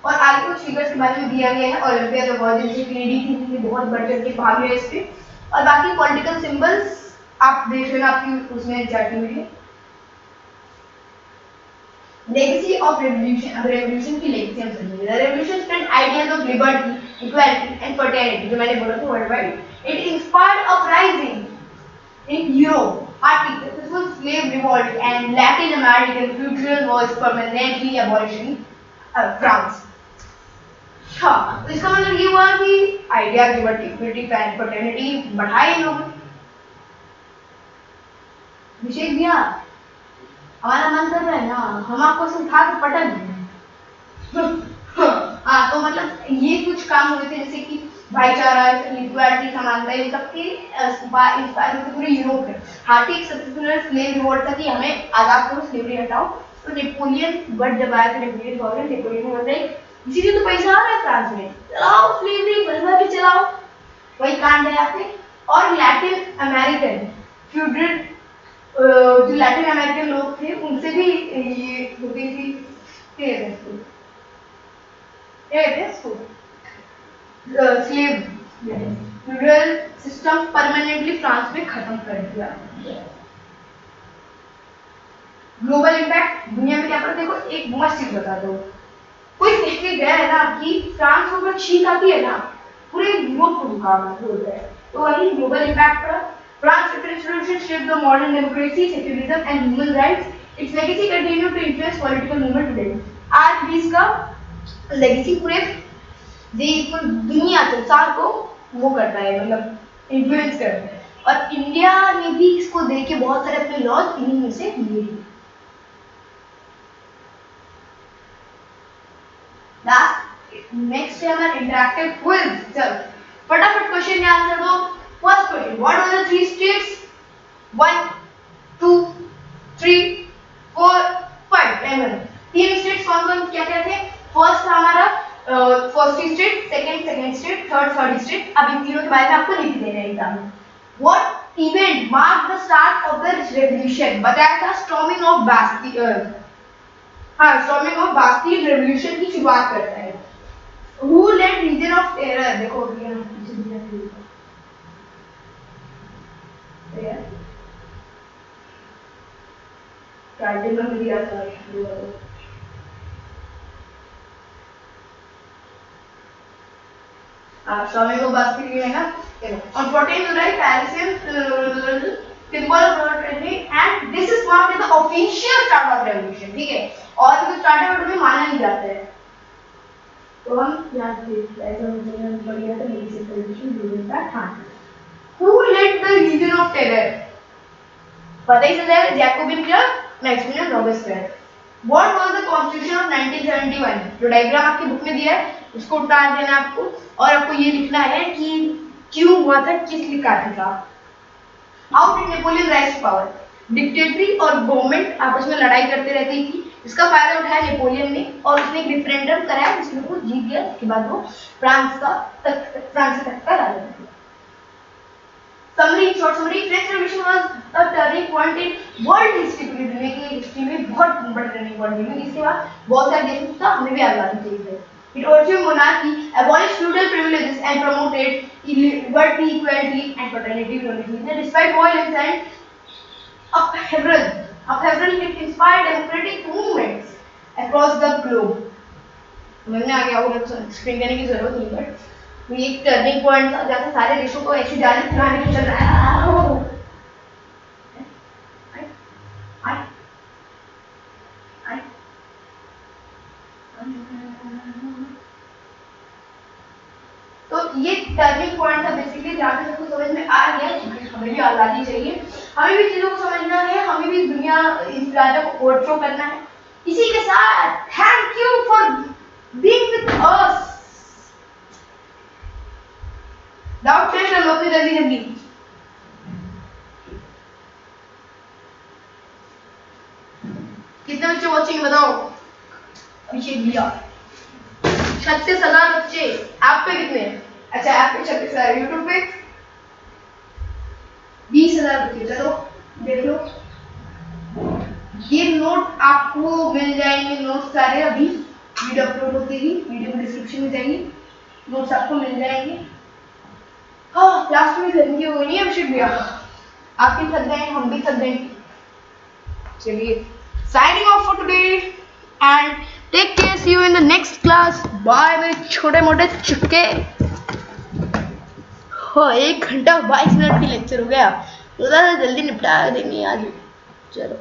S2: और आगे कुछ फिगर्स के बारे में दिया गया है। ओलंपिया द वर्जिन एक लेडी थी जिसने बहुत बढ़ चढ़ के भाग लिया इस पे। और बाकी पॉलिटिकल सिंबल्स आप देख लेना, आपकी उसमें चार्ट में है। लेगेसी ऑफ रेवोल्यूशन, अब रेवोल्यूशन की लेगेसी हम समझेंगे। Revolution spread ideas of liberty, equality and fraternity, जो मैंने बोला था world wide. It inspired uprising in Europe, Arctic, successful slave revolt, and Latin American feudalism was permanently abolished in France. हाँ, तो इसका मतलब ये हुआ कि आइडिया लिबर्टी, इक्विटी, फ्रेटर्निटी बढ़ाए इन लोगों ने। विषय दिया, हमारा मन कर रहा है ना, हम आपको सिखा के पटक दें। हाँ, तो मतलब ये कुछ काम हुए थे, जैसे कि भाईचारा, इक्वालिटी, समानता, इन सबके इंस्पायर होते पूरे यूरोप में। हार्टी एक सक्सेसफुल स्लेव रिवोल्ट था कि हमें आजाद करो, स्लेवरी हटाओ। तो नेपोलियन बट जब आया था नेपोलियन गवर्नमेंट, नेपोलियन ने बताया इसीलिए तो पैसा आ रहा है फ्रांस में, चलाओ स्लेवरी, भरभर के चलाओ, वही कांड है यहाँ पे। और लैटिन अमेरिकन फ्यूडल, जो लैटिन अमेरिकन लोग थे उनसे भी ये होती थी slave feudal system permanently France में खत्म कर दिया। ग्लोबल इम्पैक्ट, दुनिया में क्या पड़ा, देखो एक मस्त चीज बता दो। कोई देख के गया है ना कि फ्रांस में अगर छींक आती है ना, पूरे यूरोप को मुकाबला होता है। तो वही ग्लोबल इम्पैक्ट पड़ा। France revolution shaped the modern democracy, secularism and human rights. Its legacy continue to influence political movement today. आज भी इसका लेगेसी पूरे दुनिया, संसार को वो करता है, मतलब इन्फ्लुएंस करता है। और इंडिया ने भी इसको देख के बहुत सारे अपने लॉज इन्हीं में से लिए। नेक्स्ट है हमारा इंटरैक्टिव क्विज। चल फटाफट क्वेश्चन का आंसर दो। First question, what are the three states 1 2 3 4 5 11। तीन स्टेट्स कौन कौन क्या क्या थे? फर्स्ट था हमारा first state, second state, third state. अब इन तीनों के बारे में आपको लिख देना है एग्जाम में। What event mark the start of the revolution? बताया था स्टॉर्मिंग ऑफ बास्टिल, हाँ स्टॉर्मिंग ऑफ बास्टिल रेवोल्यूशन की शुरुआत करता है। Who led region of terror? देखो में दिया था स्टॉर्मिंग ऑफ बास्टिल है ना। देखो on 14 July Paris symbol of revolution and this is marked as the official start of revolution, ठीक है। और जो स्टार्ट में माना नहीं जाता है, तो हम यहाँ से ऐसा बढ़िया था, नहीं से revolution during that time. Who led the Legion of Terror? पता ही चल जाएगा, Jacobin club, Maximilian Robespierre. What was the Constitution of 1971? जो डायग्राम आपकी बुक में दिया है उसको उतार देना आपको और आपको ये लिखना है कि क्यों हुआ था, किस लिए काटा था। How did Napoleon rise to power? डिक्टेटरी और गवर्नमेंट आपस में लड़ाई करते रहती थी, इसका फायदा उठाया नेपोलियन ने और उसने एक रेफरेंडम कराया जिसमें वो जीत गया। उसके बाद वो फ्रांस का तख्त का राजा बन गया। Summary, short summary, French Revolution was a turning point in world history पूरी दुनिया की हिस्ट्री में बहुत बड़ा turning point है। इसके बाद बहुत सारे देशों का हमें भी आजादी चाहिए। It also monarchy, abolished feudal privileges and promoted liberty, equality and fraternity unity. Despite violence and upheaval, it inspired democratic movements across the globe. मैंने आगे आपको एक्सप्लेन करने की जरूरत नहीं है, ये एक टर्निंग पॉइंट था जहाँ सारे देशों को ऐसी जाली खिलाने की चल रहा है। तो ये टर्निंग पॉइंट था बेसिकली जहाँ पे सबको समझ में आ गया कि हमें भी आजादी चाहिए, हमें भी चीजों को समझना है, हमें भी दुनिया इस राजा को ओवरथ्रो करना है। इसी के साथ thank you for being with us. Doubt clear कर लो अपने जल्दी जल्दी। कितने बच्चे वॉचिंग बताओ? अभिषेक भैया 36,000 बच्चे। ऐप पे कितने? अच्छा ऐप पे 36,000, यूट्यूब पे 20,000 बच्चे। चलो देख लो, ये नोट आपको मिल जाएंगे, नोट सारे अभी वीडियो अपलोड होती ही वीडियो में डिस्क्रिप्शन में जाएंगे, नोट्स आपको मिल जाएंगे। हाँ क्लास में गर्मी हो गई है अभिषेक भैया, आप भी थक गए, हम भी थक गए। चलिए signing off for today and take care, see you in the next class. Bye मेरे छोटे मोटे चुटके। हो 1 घंटा 22 मिनट की लेक्चर हो गया, तो जल्दी निपटा देंगे आज। चलो।